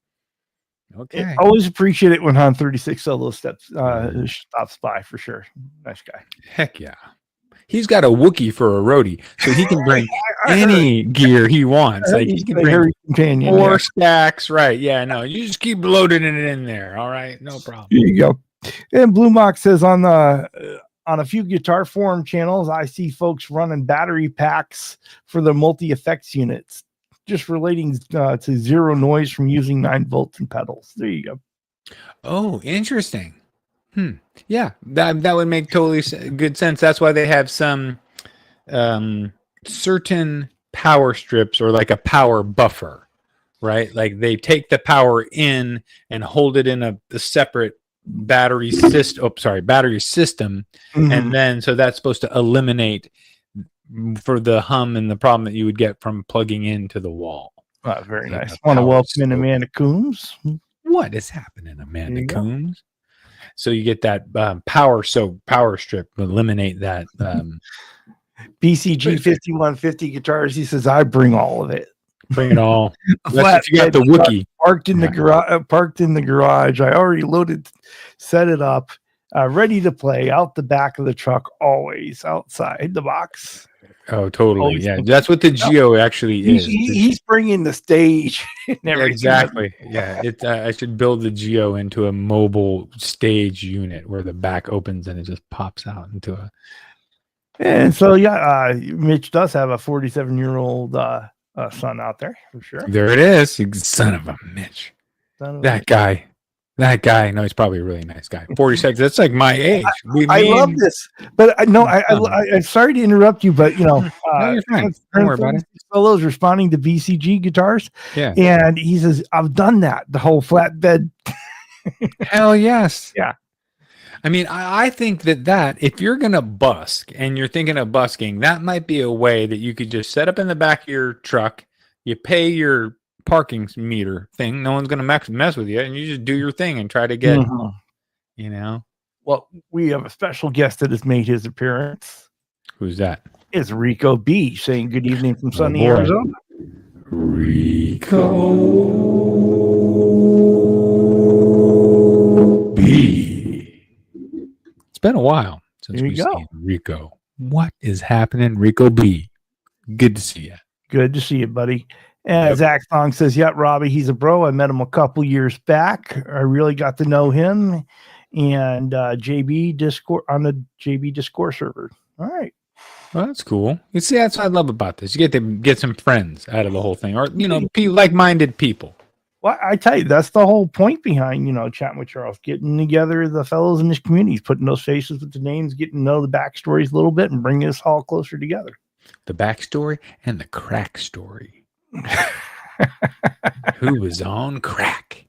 S2: okay.
S1: I always appreciate it when Han 36 Solo stops by for sure. Nice guy.
S2: Heck yeah. He's got a Wookiee for a roadie, so he can bring any gear he wants. Like he can bring 4 stacks. Right. Yeah, no. You just keep loading it in there. All right. No problem.
S1: There you go. And Blue Mox says on a few Guitar Forum channels, I see folks running battery packs for the multi-effects units, just relating to zero noise from using 9 volts and pedals. There you go.
S2: Oh, interesting. Yeah, that would make totally good sense. That's why they have some certain power strips or like a power buffer, right? Like they take the power in and hold it in a separate battery system. And then so that's supposed to eliminate for the hum and the problem that you would get from plugging into the wall.
S1: Very nice. I want to welcome in Amanda Coombs.
S2: What is happening, Amanda Coombs? So you get that power strip, eliminate that.
S1: BCG 5150 guitars. He says, I bring all of it.
S2: Bring it all. If you got the Wookiee
S1: parked in the garage. I already loaded, set it up, ready to play out the back of the truck, always outside the box.
S2: Oh, totally. Always. Yeah, that's what the Geo actually is.
S1: He's bringing the stage.
S2: Exactly. Yeah, I should build the Geo into a mobile stage unit where the back opens and it just pops out into a.
S1: And so, Mitch does have a 47-year-old son out there for sure.
S2: There it is. You son of a Mitch.
S1: Son of a-
S2: That guy. No, he's probably a really nice guy. 46. That's like my age.
S1: I love this, but I'm sorry to interrupt you, but
S2: No, you're fine. Don't worry about it.
S1: Fellows responding to BCG guitars,
S2: Yeah.
S1: and he says, "I've done that. The whole flatbed."
S2: Hell yes.
S1: Yeah.
S2: I mean, I think that if you're gonna busk and you're thinking of busking, that might be a way that you could just set up in the back of your truck. You pay your parking meter thing. No one's gonna mess with you, and you just do your thing and try to get, you know.
S1: Well, we have a special guest that has made his appearance.
S2: Who's that?
S1: It's Rico B saying good evening from sunny
S2: boy.
S1: Arizona.
S2: Rico B. It's been a while since
S1: There you
S2: we've
S1: go.
S2: seen Rico. What is happening, Rico B? Good to see you.
S1: Good to see you, buddy. And
S2: Yep.
S1: Zach Thong says, "Yeah, Robbie, he's a bro. I met him a couple years back. I really got to know him." And JB Discord on the JB Discord server. All right.
S2: Well, that's cool. You see, that's what I love about this. You get to get some friends out of the whole thing, or like-minded people.
S1: Well, I tell you, that's the whole point behind chatting with Charles, getting together the fellows in this community, putting those faces with the names, getting to know the backstories a little bit, and bringing us all closer together.
S2: The backstory and the crack story. Who was on crack?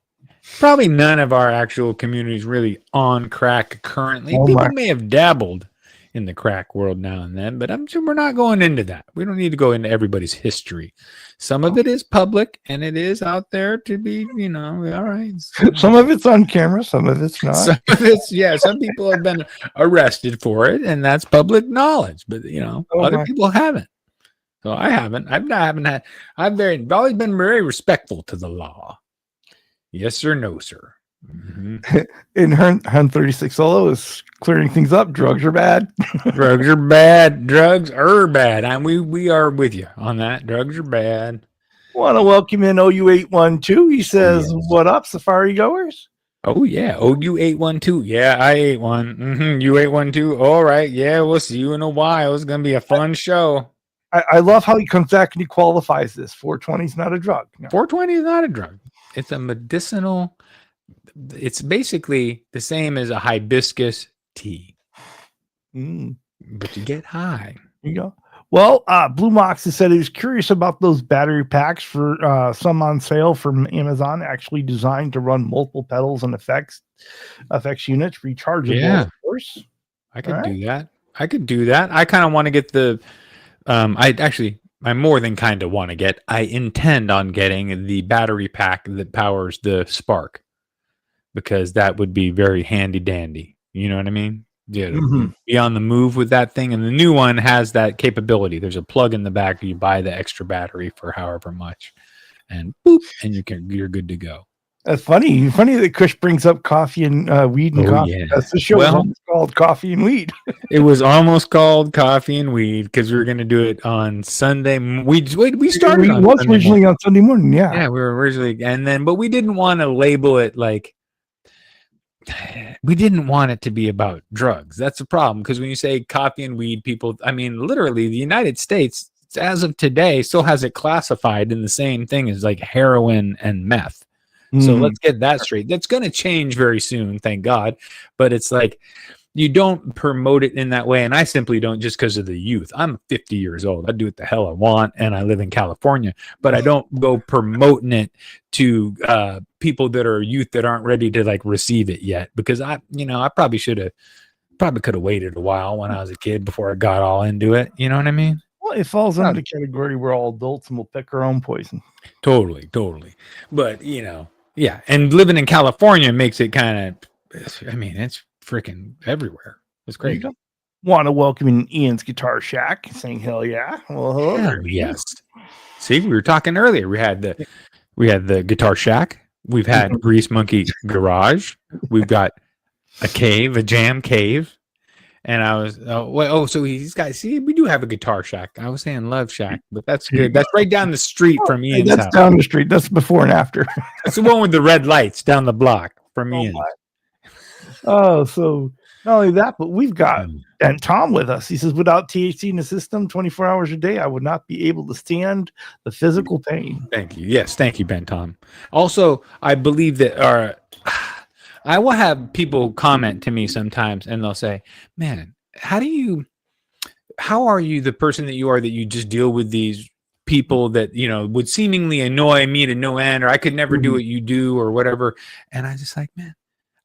S2: Probably none of our actual communities really on crack currently.
S1: Oh
S2: People
S1: my.
S2: may have dabbled in the crack world now and then, but I'm sure we're not going into that. We don't need to go into everybody's history. Some of it is public and it is out there to be, all right.
S1: Some of it's on camera, some of it's not.
S2: Some of it's, some people have been arrested for it, and that's public knowledge, but other people haven't. So I haven't. I've always been very respectful to the law. Yes or no, sir. Mm-hmm.
S1: In Hun 36 Solo is clearing things up. Drugs are bad.
S2: Drugs are bad. Drugs are bad. And we are with you on that. Drugs are bad.
S1: Want to welcome in OU812. He says, "What up, Safari goers?"
S2: Oh, yeah. OU812. Yeah, I ate one. U812. All right. Yeah, we'll see you in a while. It's going to be a fun show.
S1: I love how he comes back and he qualifies this. 420 is not a drug. No.
S2: 420 is not a drug. It's a medicinal. It's basically the same as a hibiscus tea. But you get high.
S1: There you go. Well, Blue Mox has said he was curious about those battery packs for some on sale from Amazon, actually designed to run multiple pedals and effects units, rechargeable, of course.
S2: I could do that. I kind of want to get the I more than kind of want to get. I intend on getting the battery pack that powers the Spark, because that would be very handy dandy. You know what I mean? Yeah, be on the move with that thing. And the new one has that capability. There's a plug in the back. You buy the extra battery for however much, and boop, and you're good to go.
S1: That's funny. Funny that Kush brings up coffee and weed and coffee.
S2: Yeah.
S1: That's the show. It's called Coffee and Weed.
S2: It was almost called Coffee and Weed because we were going to do it on Sunday. We started.
S1: It was originally on Sunday morning. Yeah.
S2: Yeah, we were originally, but we didn't want to label it like. We didn't want it to be about drugs. That's the problem, because when you say coffee and weed, people, I mean, literally, the United States, as of today, still has it classified in the same thing as like heroin and meth. So let's get that straight. That's going to change very soon, thank God. But it's like, you don't promote it in that way. And I simply don't, just because of the youth. I'm 50 years old. I do what the hell I want. And I live in California, but I don't go promoting it to people that are youth that aren't ready to like receive it yet. Because I probably could have waited a while when I was a kid before I got all into it. You know what I mean?
S1: Well, it falls under the category we're all adults and we'll pick our own poison.
S2: Totally. But, yeah. And living in California makes it kind of, it's freaking everywhere. It's great.
S1: Want to welcome in Ian's Guitar Shack, saying hell yeah. Well, hello.
S2: Hell yes. See, we were talking earlier. We had the Guitar Shack. We've had Grease Monkey Garage. We've got a jam cave. And I was, so he's got, see, we do have a Guitar Shack. I was saying Love Shack, but that's good. That's right down the street from Ian's house.
S1: That's down the street. That's before and after.
S2: That's the one with the red lights down the block from Ian's.
S1: Oh, so Not only that, but we've got Ben Tom with us. He says, without THC in the system 24 hours a day, I would not be able to stand the physical pain.
S2: Thank you. Yes, thank you, Ben Tom. Also, I believe that I will have people comment to me sometimes and they'll say, man, how are you the person that you are that you just deal with these people that, would seemingly annoy me to no end, or I could never do what you do or whatever. And I just like, man,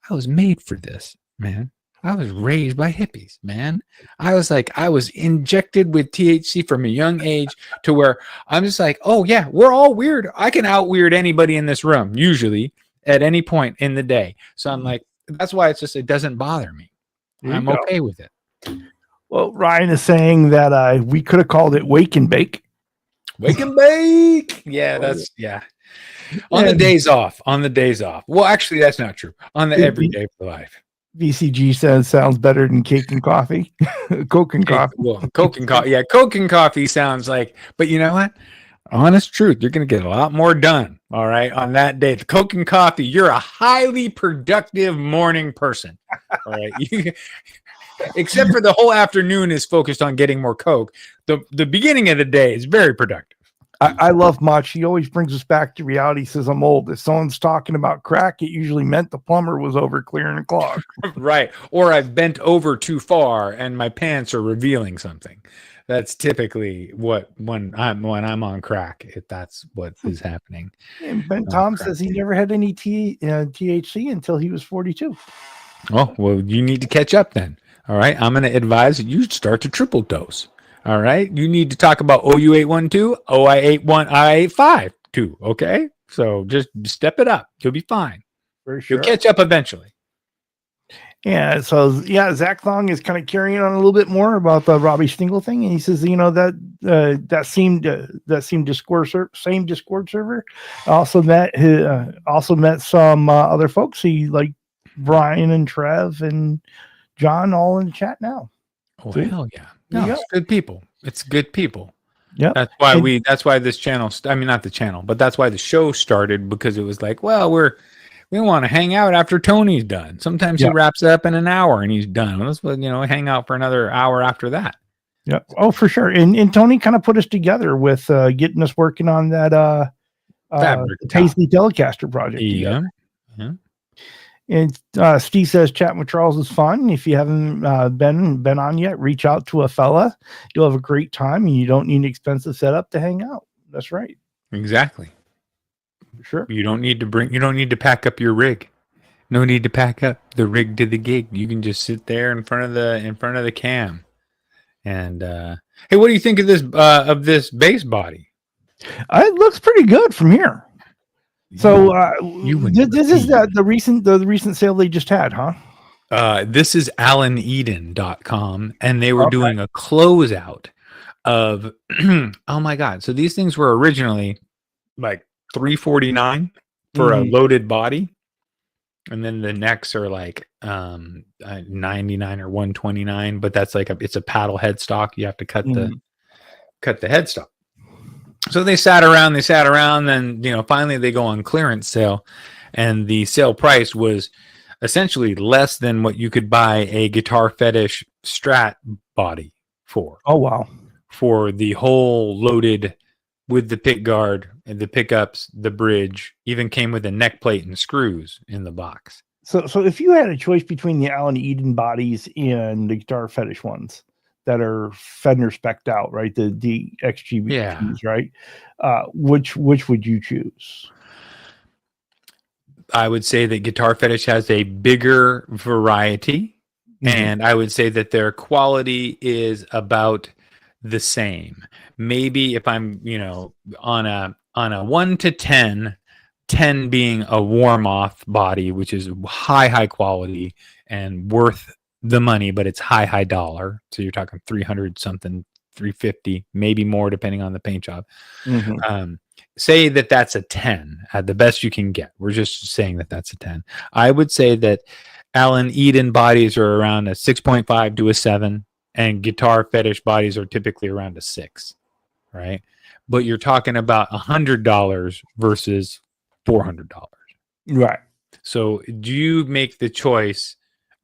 S2: I was made for this, man. I was raised by hippies, man. I was injected with THC from a young age to where I'm just like, oh yeah, we're all weird. I can out weird anybody in this room, usually at any point in the day. So I'm like, that's why it doesn't bother me. I'm okay with it.
S1: Well, Ryan is saying that we could have called it Wake and Bake.
S2: Wake and bake. Yeah, On the days off. Well, actually, that's not true. On the everyday for life.
S1: VCG says sounds better than cake and coffee. Coke and coffee.
S2: Well, Coke and coffee. Yeah, Coke and coffee sounds like, but you know what? Honest truth, you're going to get a lot more done, all right, on that day. The Coke and coffee, you're a highly productive morning person, all right? Except for the whole afternoon is focused on getting more Coke. The beginning of the day is very productive.
S1: I love Mach. He always brings us back to reality. He says, I'm old. If someone's talking about crack, it usually meant the plumber was over clearing a clog.
S2: Right. Or I've bent over too far and my pants are revealing something. That's typically when I'm on crack, if that's what is happening.
S1: And Ben Tom says he never had any THC until he was 42.
S2: Oh, well, you need to catch up then. All right. I'm going to advise that you start to triple dose. All right. You need to talk about OU812, OI81, I85 okay. So just step it up. You'll be fine.
S1: For sure.
S2: You'll catch up eventually.
S1: Yeah. So Zach Thong is kind of carrying on a little bit more about the Robbie Stingle thing. And he says, that seemed Discord same Discord server. Also met some other folks. He like Brian and Trev and John all in the chat now.
S2: Oh, hell yeah. No, it's good people. It's good people.
S1: Yeah.
S2: That's why this channel, not the channel, but that's why the show started, because it was like, well, we want to hang out after Tony's done. Sometimes he wraps it up in an hour and he's done. Let's, hang out for another hour after that.
S1: Yeah. Oh, for sure. And Tony kind of put us together with getting us working on that Paisley Telecaster project.
S2: Yeah.
S1: And Steve says chatting with Charles is fun. If you haven't been on yet, reach out to a fella. You'll have a great time, and you don't need an expensive setup to hang out. That's right.
S2: Exactly.
S1: Sure.
S2: You don't need to pack up your rig. No need to pack up the rig to the gig. You can just sit there in front of the cam. And hey, what do you think of this bass body?
S1: It looks pretty good from here. So this is the recent sale they just had, huh?
S2: This is AlanEden.com, and they were doing a closeout of oh my god. So these things were originally like $349 for a loaded body, and then the necks are like $99 or $129, but that's it's a paddle headstock. You have to cut the headstock. So they sat around, then finally they go on clearance sale, and the sale price was essentially less than what you could buy a Guitar Fetish Strat body for.
S1: Oh wow.
S2: For the whole loaded with the pick guard and the pickups, the bridge, even came with a neck plate and screws in the box.
S1: So if you had a choice between the Alan Eden bodies and the Guitar Fetish ones that are Fender spec'd out, right? The XGBs, right? Which would you choose?
S2: I would say that Guitar Fetish has a bigger variety, and I would say that their quality is about the same. Maybe if I'm, on a 1 to 10, 10 being a warm-off body, which is high quality and worth the money, but it's high dollar. So you're talking 300 something, 350, maybe more depending on the paint job. Say that that's a 10 at the best you can get. We're just saying that that's a 10. I would say that Alan Eden bodies are around a 6.5 to a 7, and Guitar Fetish bodies are typically around a 6, right? But you're talking about $100 versus $400.
S1: Right.
S2: So do you make the choice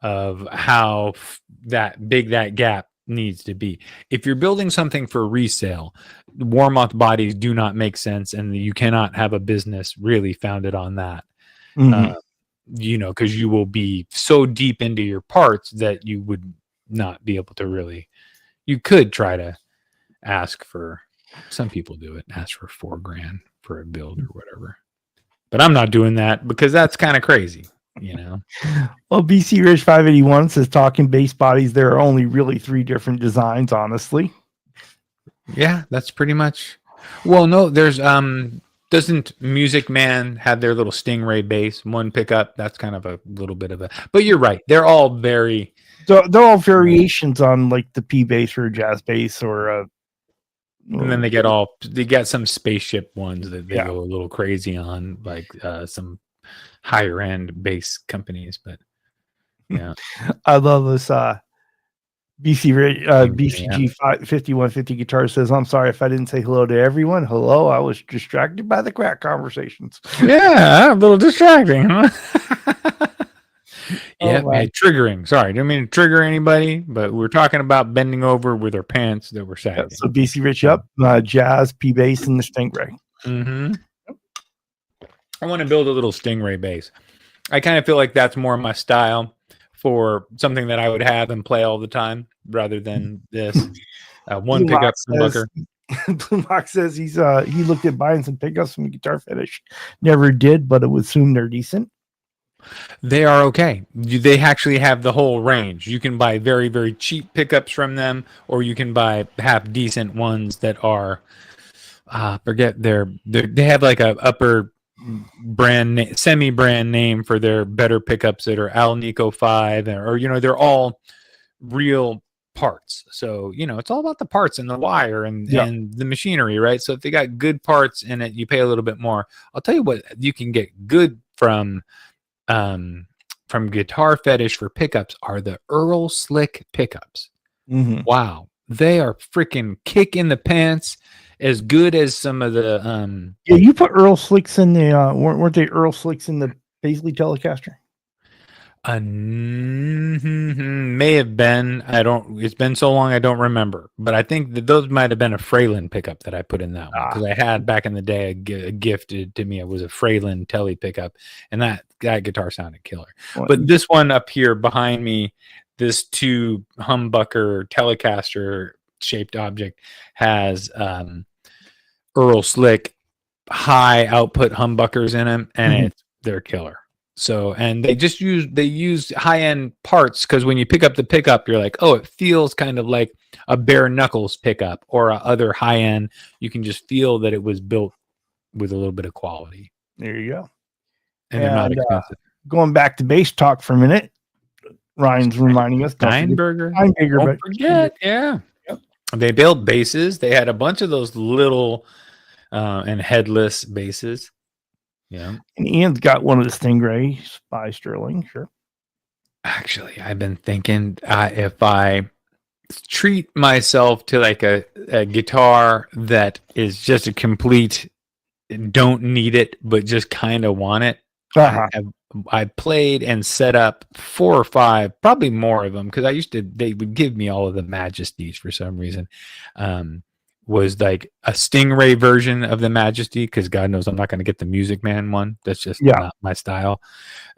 S2: of how that big that gap needs to be. If you're building something for resale, warmoth bodies do not make sense, and you cannot have a business really founded on that.
S1: Mhm.
S2: Because you will be so deep into your parts that you would not be able to really. You could try to ask for. Some people do it. Ask for $4,000 for a build or whatever. But I'm not doing that because that's kind of crazy.
S1: Well, BC Rich 581 says talking base bodies. There are only really 3 different designs, honestly.
S2: Yeah, that's pretty much. Well, no, there's doesn't Music Man have their little Stingray bass, one pickup? That's kind of a little bit of a. But you're right. They're all very.
S1: They're all variations on like the P bass or a jazz bass or
S2: and then they got some spaceship ones that they go a little crazy on, like some higher end bass companies. But yeah,
S1: I love this. BCG 5150 guitar says, "I'm sorry if I didn't say hello to everyone. Hello, I was distracted by the crack conversations."
S2: Yeah, a little distracting, huh? Yeah,
S1: Oh,
S2: man, triggering. Sorry, didn't mean to trigger anybody, but we're talking about bending over with our pants that were sagging.
S1: So BC Rich jazz, P bass, and the Stingray.
S2: Mm-hmm. I want to build a little Stingray bass. I kind of feel like that's more my style for something that I would have and play all the time rather than this one pickup humbucker.
S1: Blue Box says he looked at buying some pickups from Guitar Fetish. Never did, but it would assume they're decent.
S2: They are okay. They actually have the whole range. You can buy very, very cheap pickups from them, or you can buy half decent ones that are they have like a upper brand semi brand name for their better pickups that are Alnico 5 or they're all real parts. So it's all about the parts and the wire and the machinery, right? So if they got good parts in it, you pay a little bit more. I'll tell you what you can get good from Guitar Fetish for pickups are the Earl Slick pickups.
S1: Mm-hmm.
S2: Wow, they are freaking kick in the pants, as good as some of the
S1: you put Earl Slicks in the weren't they Earl Slicks in the Paisley Telecaster?
S2: May have been. It's been so long I don't remember, but I think that those might have been a Fralin pickup that I put in that one, because I had back in the day a gifted to me. It was a Fralin Telly pickup, and that guitar sounded killer. But this one up here behind me, this 2 humbucker Telecaster shaped object has Earl Slick high output humbuckers in them, and they're killer. So, and they use high end parts, because when you pick up the pickup, you're like, oh, it feels kind of like a bare knuckles pickup or a other high end. You can just feel that it was built with a little bit of quality.
S1: There you go.
S2: And they're not expensive.
S1: Going back to bass talk for a minute, Ryan's reminding us.
S2: Steinberger. Don't forget, yeah. Yep. They built basses. They had a bunch of those little and headless basses. Yeah.
S1: And Ian's got one of the Stingrays by Sterling. Sure.
S2: Actually, I've been thinking if I treat myself to like a guitar that is just a complete don't need it, but just kind of want it. I played and set up 4 or 5, probably more of them, because they would give me all of the Majesties for some reason. Was like a Stingray version of the Majesty, because God knows I'm not going to get the Music Man one. That's just not my style.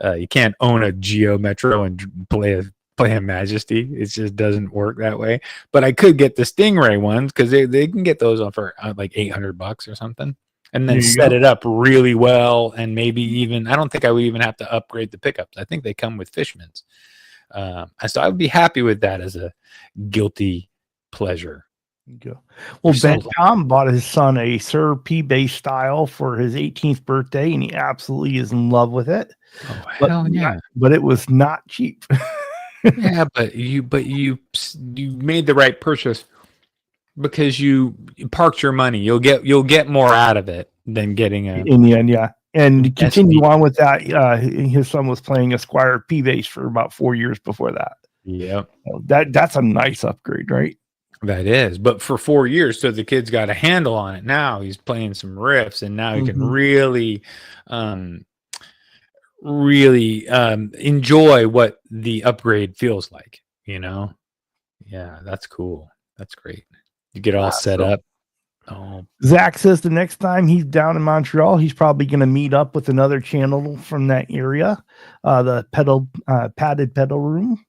S2: You can't own a Geo Metro and play a Majesty. It just doesn't work that way. But I could get the Stingray ones, because they can get those on for like $800 or something, and then set it up really well. And maybe even, I don't think I would even have to upgrade the pickups. I think they come with Fishmans. So I would be happy with that as a guilty pleasure.
S1: Go. Well, Ben Tom bought his son a Sir P bass style for his 18th birthday, and he absolutely is in love with it.
S2: Oh, hell yeah!
S1: But it was not cheap.
S2: Yeah, but you made the right purchase, because you parked your money. You'll get more out of it than getting
S1: in the end. Yeah, and to continue on with that, his son was playing a Squier P bass for about 4 years before that.
S2: Yep,
S1: so that's a nice upgrade, right?
S2: That is, but for 4 years, so the kid's got a handle on it. Now he's playing some riffs, and now he can really really enjoy what the upgrade feels like, Yeah, that's cool. That's great. You get all set up. Oh,
S1: Zach says the next time he's down in Montreal, he's probably going to meet up with another channel from that area, the padded pedal room.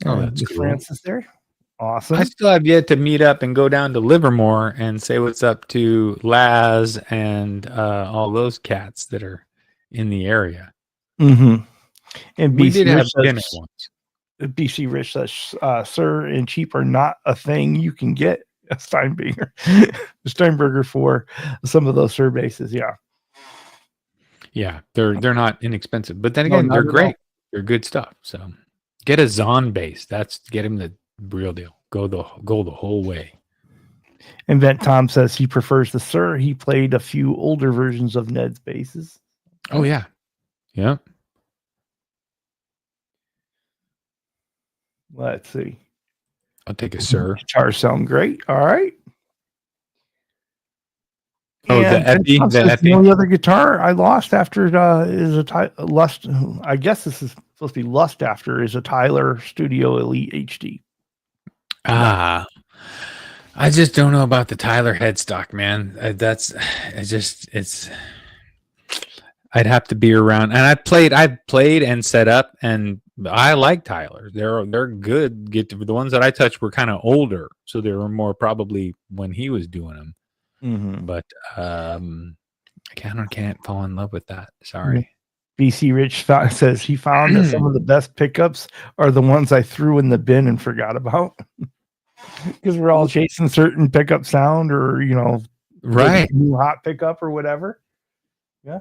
S2: that's
S1: with
S2: cool.
S1: Francis there. Awesome.
S2: I still have yet to meet up and go down to Livermore and say what's up to Laz and all those cats that are in the area.
S1: Mm-hmm. And
S2: We did have dinner
S1: says,
S2: once.
S1: BC Rich says, sir and cheap are not a thing you can get a Steinberger for some of those Sir bases. Yeah.
S2: Yeah, they're not inexpensive, but then again, they're great. They're good stuff. So get a Zon base. Get him the real deal. Go the whole way.
S1: And Vent Tom says he prefers the Sir. He played a few older versions of Ned's bases.
S2: Oh yeah. Yeah.
S1: Let's see.
S2: I'll take a Sir.
S1: Guitars sound great. All right.
S2: Oh,
S1: and
S2: the Epi.
S1: The only other guitar I lost after is a Lust. I guess this is supposed to be Lust after is a Tyler Studio Elite HD.
S2: I just don't know about the Tyler headstock, man. I'd have to be around, and I've played and set up, and I like Tyler. They're good. The ones that I touched were kind of older, so they were more probably when he was doing them.
S1: Mm-hmm.
S2: But I can't fall in love with that. Sorry.
S1: BC Rich says he found that some of the best pickups are the ones I threw in the bin and forgot about because we're all chasing certain pickup sound or
S2: right,
S1: new hot pickup or whatever. Yeah.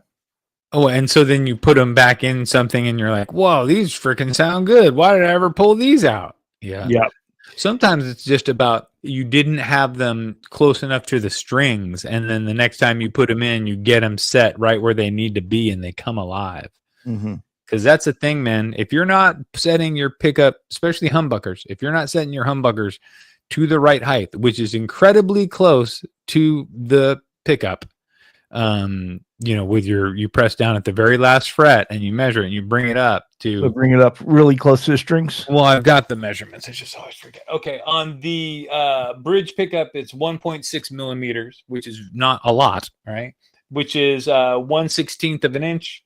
S2: Oh, and so then you put them back in something, and you're like, "Whoa, these freaking sound good. Why did I ever pull these out?" Yeah.
S1: Yeah.
S2: Sometimes it's just about you didn't have them close enough to the strings, and then the next time you put them in, you get them set right where they need to be, and they come alive. Because that's the thing, man. If you're not setting your pickup, especially humbuckers, if you're not setting your humbuckers to the right height, which is incredibly close to the pickup, with you press down at the very last fret and you measure it and you bring it up
S1: really close to the strings.
S2: Well, I've got the measurements. I just always forget. Okay. On the bridge pickup, it's 1.6 millimeters, which is not a lot, right? Which is 1/16 of an inch.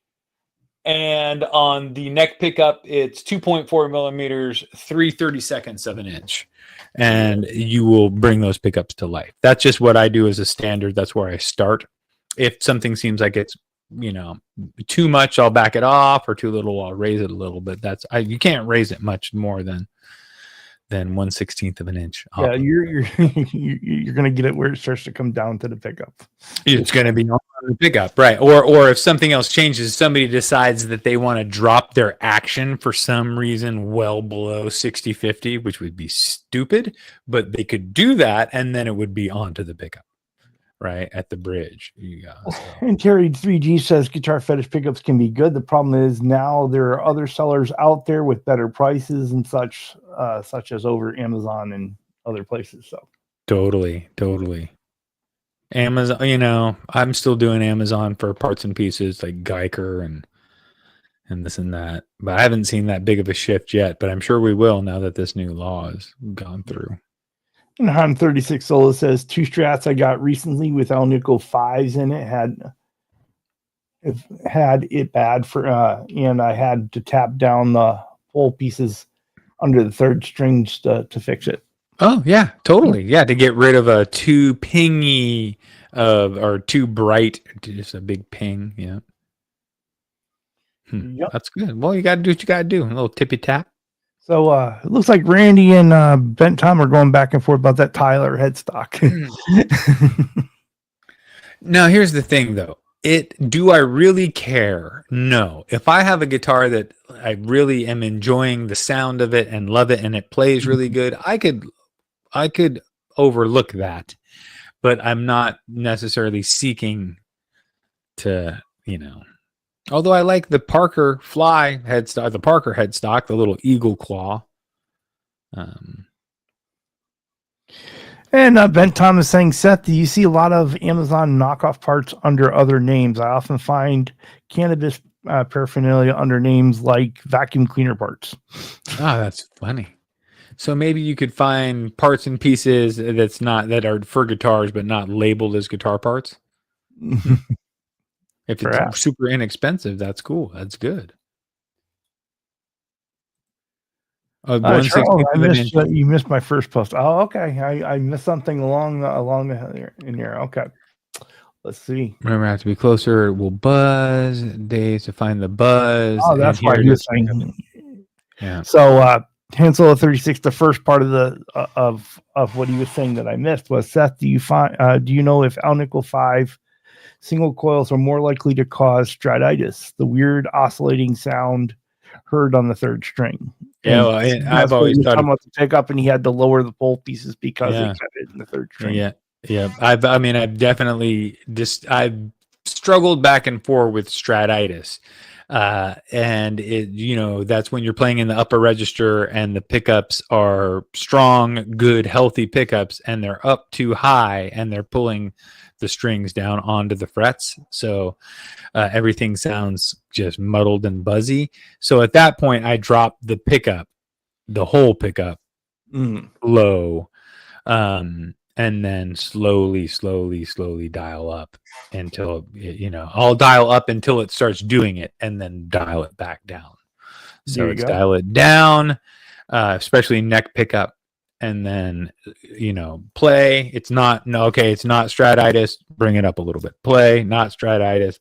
S2: And on the neck pickup, it's 2.4 millimeters, 3/32 of an inch. And you will bring those pickups to life. That's just what I do as a standard. That's where I start. If something seems like it's, too much, I'll back it off, or too little, I'll raise it a little bit. You can't raise it much more than 1/16 of an inch.
S1: Yeah, you're gonna get it where it starts to come down to the pickup.
S2: It's gonna be on the pickup, right? Or if something else changes, somebody decides that they want to drop their action for some reason well below 60/50, which would be stupid, but they could do that, and then it would be onto the pickup. Right at the bridge.
S1: And Terry 3G says guitar fetish pickups can be good. The problem is now there are other sellers out there with better prices and such as over Amazon and other places. So
S2: totally. Amazon, I'm still doing Amazon for parts and pieces like Geiger and this and that, but I haven't seen that big of a shift yet, but I'm sure we will now that this new law has gone through.
S1: And Han 36 Solo says 2 Strats I got recently with Alnico 5s in it had it bad for and I had to tap down the whole pieces under the third strings to fix it.
S2: Oh yeah, totally. Yeah, to get rid of a too pingy or too bright, just a big ping. Yeah. Yep. That's good. Well, you got to do what you got to do. A little tippy tap.
S1: So it looks like Randy and Bent Tom are going back and forth about that Tyler headstock.
S2: Now, here's the thing, though. Do I really care? No. If I have a guitar that I really am enjoying the sound of it and love it, and it plays really good, I could overlook that. But I'm not necessarily seeking to, Although I like the Parker Fly headstock, the little eagle claw.
S1: And Bent Tom is saying, Seth, do you see a lot of Amazon knockoff parts under other names? I often find cannabis paraphernalia under names like vacuum cleaner parts.
S2: Oh, that's funny. So maybe you could find parts and pieces that are for guitars, but not labeled as guitar parts. If it's
S1: Perhaps.
S2: super inexpensive, that's cool. That's good.
S1: Charles,
S2: 1/65 inch.
S1: you missed my first post. Oh, okay. I missed something along the in here. Okay. Let's see.
S2: Remember, I have to be closer. It will buzz. Days to find the buzz.
S1: Oh, that's
S2: and
S1: why
S2: here
S1: he
S2: it
S1: was
S2: is.
S1: saying.
S2: Yeah.
S1: So, hand solo 36. The first part of the of what he was saying that I missed was, Seth, do you know if L nickel 5 single coils are more likely to cause striditis, the weird oscillating sound heard on the third string?
S2: Yeah, well, I've always thought
S1: about the pickup, and he had to lower the pole pieces because
S2: Yeah.
S1: it kept it in the third string.
S2: Yeah. I've definitely I've struggled back and forth with striditis. And that's when you're playing in the upper register and the pickups are strong, good, healthy pickups, and they're up too high and they're pulling the strings down onto the frets. So everything sounds just muddled and buzzy. So at that point, I drop the pickup, the whole pickup low, and then slowly dial up until I'll dial up until it starts doing it, and then dial it back down. So it's dial it down, especially neck pickup, and then play. It's not striditis, bring it up a little bit. Play, not striditis,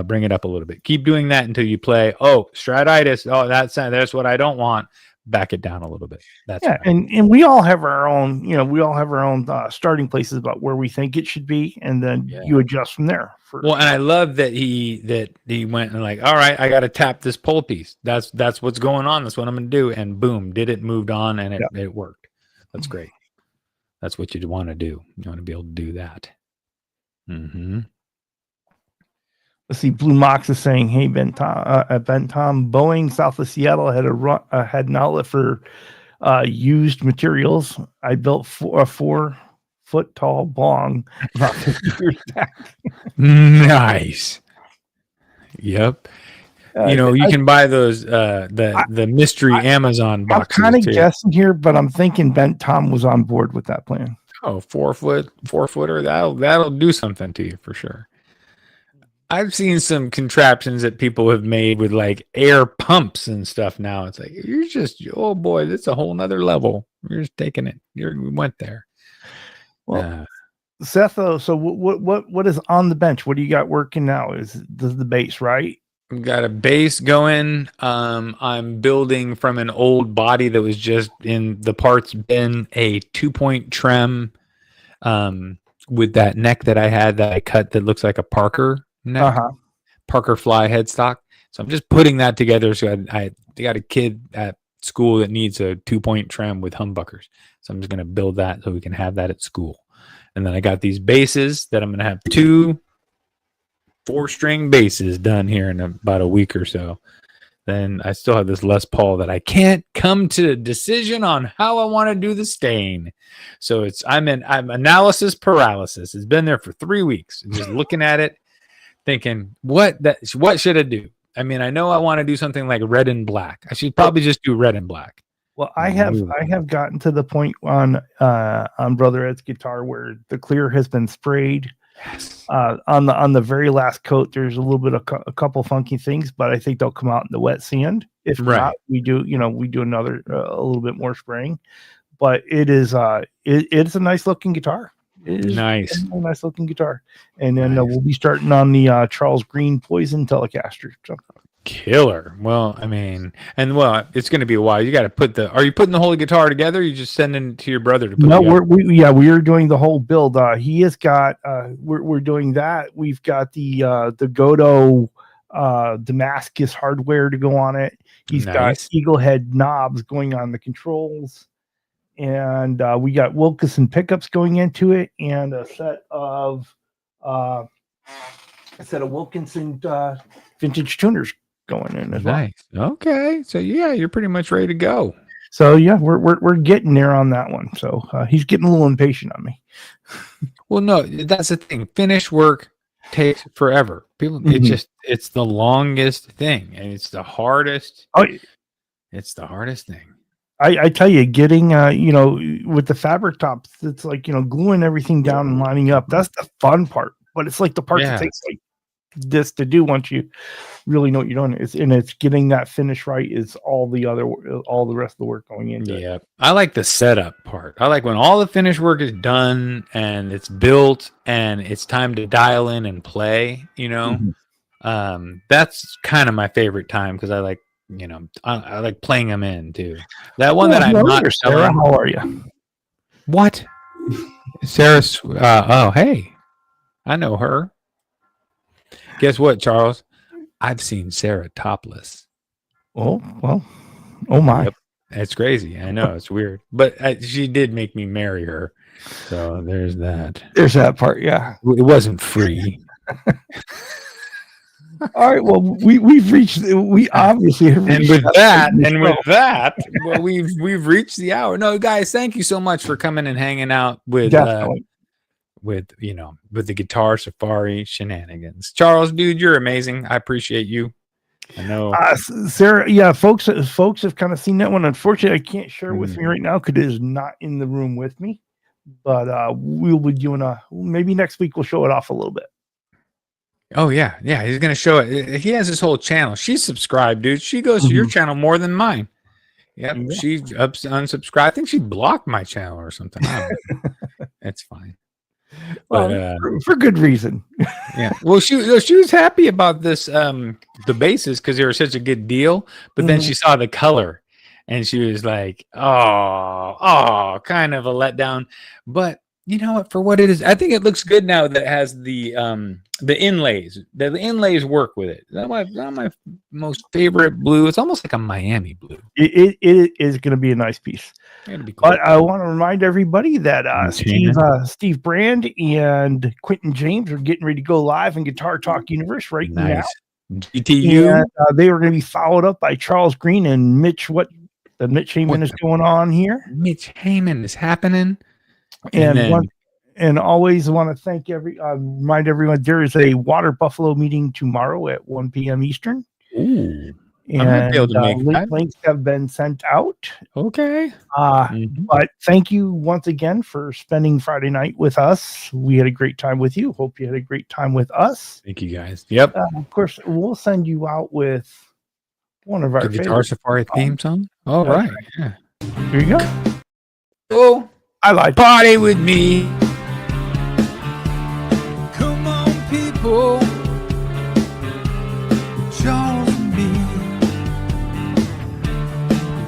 S2: bring it up a little bit. Keep doing that until you play. Oh, striditis. Oh, that's what I don't want. Back it down a little bit. That's
S1: and we all have our own, starting places about where we think it should be, and then you adjust from there.
S2: And I love that he went and like, all right, I got to tap this pole piece. That's what's going on. That's what I'm going to do. And boom, did it, moved on, and it worked. That's great. That's what you want to do. You want to be able to do that. Mm-hmm.
S1: Let's see. Blue Mox is saying, "Hey Ben Tom, Boeing south of Seattle had had an outlet for used materials. I built a 4-foot tall bong about 50 years back."
S2: Nice. Yep. You can buy those the mystery Amazon boxes.
S1: I'm kind of guessing here, but I'm thinking Ben Tom was on board with that plan.
S2: Oh, 4-footer. That'll do something to you for sure. I've seen some contraptions that people have made with like air pumps and stuff. Now it's like, you're just, oh boy, that's a whole nother level. You're just taking it. We went there.
S1: Well, Seth, so what is on the bench? What do you got working now? Is the bass, right?
S2: I've got a bass going. I'm building from an old body that was just in the parts bin, a 2-point trem with that neck that I had that I cut that looks like a Parker neck, Parker fly headstock. So I'm just putting that together. So I got a kid at school that needs a 2-point trem with humbuckers. So I'm just going to build that so we can have that at school. And then I got these basses that I'm going to have 2 4-string basses done here in about a week or so. Then I still have this Les Paul that I can't come to a decision on how I want to do the stain. So I'm analysis paralysis. It's been there for 3 weeks. Just looking at it, thinking, what should I do? I mean, I know I want to do something like red and black. I should probably just do red and black.
S1: Well, I have gotten to the point on Brother Ed's guitar where the clear has been sprayed.
S2: Yes.
S1: On the very last coat, there's a little bit of a couple funky things, but I think they'll come out in the wet sand. If not, we do another a little bit more spraying. But it is it's a nice looking guitar. It is
S2: nice,
S1: a nice looking guitar. And then we'll be starting on the Charles Green Poison Telecaster. So.
S2: Killer. Well, I mean, it's going to be a while. You got to put are you putting the whole guitar together? Or you just sending it to your brother to put
S1: No, we are doing the whole build. He has got, we're doing that. We've got the Godot Damascus hardware to go on it. He's got eagle head knobs going on the controls, and we got Wilkinson pickups going into it, and a set of Wilkinson vintage tuners going in as well.
S2: Okay, so you're pretty much ready to go.
S1: So we're getting there on that one. So he's getting a little impatient on me.
S2: Well, no, that's the thing. Finish work, takes forever. People, it's the longest thing, and it's the hardest.
S1: Oh,
S2: it's the hardest thing.
S1: I tell you, getting with the fabric tops, it's like gluing everything down and lining up. That's the fun part, but it's like the part that takes like this to do once you really know what you're doing. It's getting that finish right is all the rest of the work going into
S2: it. I like the setup part. I like when all the finish work is done and it's built and it's time to dial in and play. That's kind of my favorite time because I like. I like playing them in too. That one that I'm not
S1: Sarah, how are you?
S2: What? Sarah's oh, hey. I know her. Guess what, Charles? I've seen Sarah topless.
S1: Oh, well. Oh my.
S2: Yep. It's crazy. I know, it's weird. But she did make me marry her. So there's that.
S1: There's that part, yeah.
S2: It wasn't free.
S1: All right. Well, we obviously have reached
S2: with that, well, we've reached the hour. No, guys, thank you so much for coming and hanging out with with the Guitar Safari shenanigans. Charles, dude, you're amazing. I appreciate you. I know,
S1: Sarah. Yeah, folks have kind of seen that one. Unfortunately, I can't share with me right now because it is not in the room with me. But we'll be doing maybe next week. We'll show it off a little bit.
S2: Oh yeah, he's gonna show it. He has his whole channel. She's subscribed, dude. She goes to your channel more than mine. Yep, yeah. She unsubscribed. I think she blocked my channel or something. It's fine, but
S1: for good reason.
S2: Yeah. Well, she was happy about this the bases because they were such a good deal. But then she saw the color, and she was like, "Oh, kind of a letdown." But you know what? For what it is, I think it looks good now that it has the inlays. The inlays work with it. Not my most favorite blue. It's almost like a Miami blue.
S1: It is going to be a nice piece. Cool. But I want to remind everybody that Steve Brand and Quentin James are getting ready to go live in Guitar Talk Universe now.
S2: GTU.
S1: And, they were going to be followed up by Charles Green and Mitch. What the Mitch Heyman is going on here?
S2: Mitch Heyman is happening.
S1: And always want to remind everyone there is a Water Buffalo meeting tomorrow at 1 p.m. Eastern.
S2: Ooh,
S1: and I might be able to make that. Links have been sent out.
S2: Okay.
S1: But thank you once again for spending Friday night with us. We had a great time with you. Hope you had a great time with us.
S2: Thank you guys. Yep.
S1: Of course, we'll send you out with one of our
S2: Guitar Safari theme song. All right. Yeah.
S1: Here you go.
S2: Oh.
S1: I like
S2: party with me. Come on, people. Charles and me.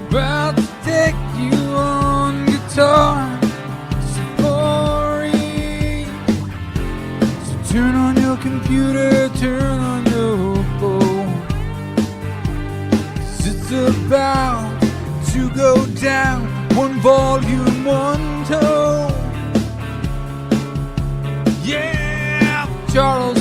S2: About to take you on Guitar Safari. So turn on your computer, turn on your phone. 'Cause it's about to go down. One volume, one tone. Yeah, Charles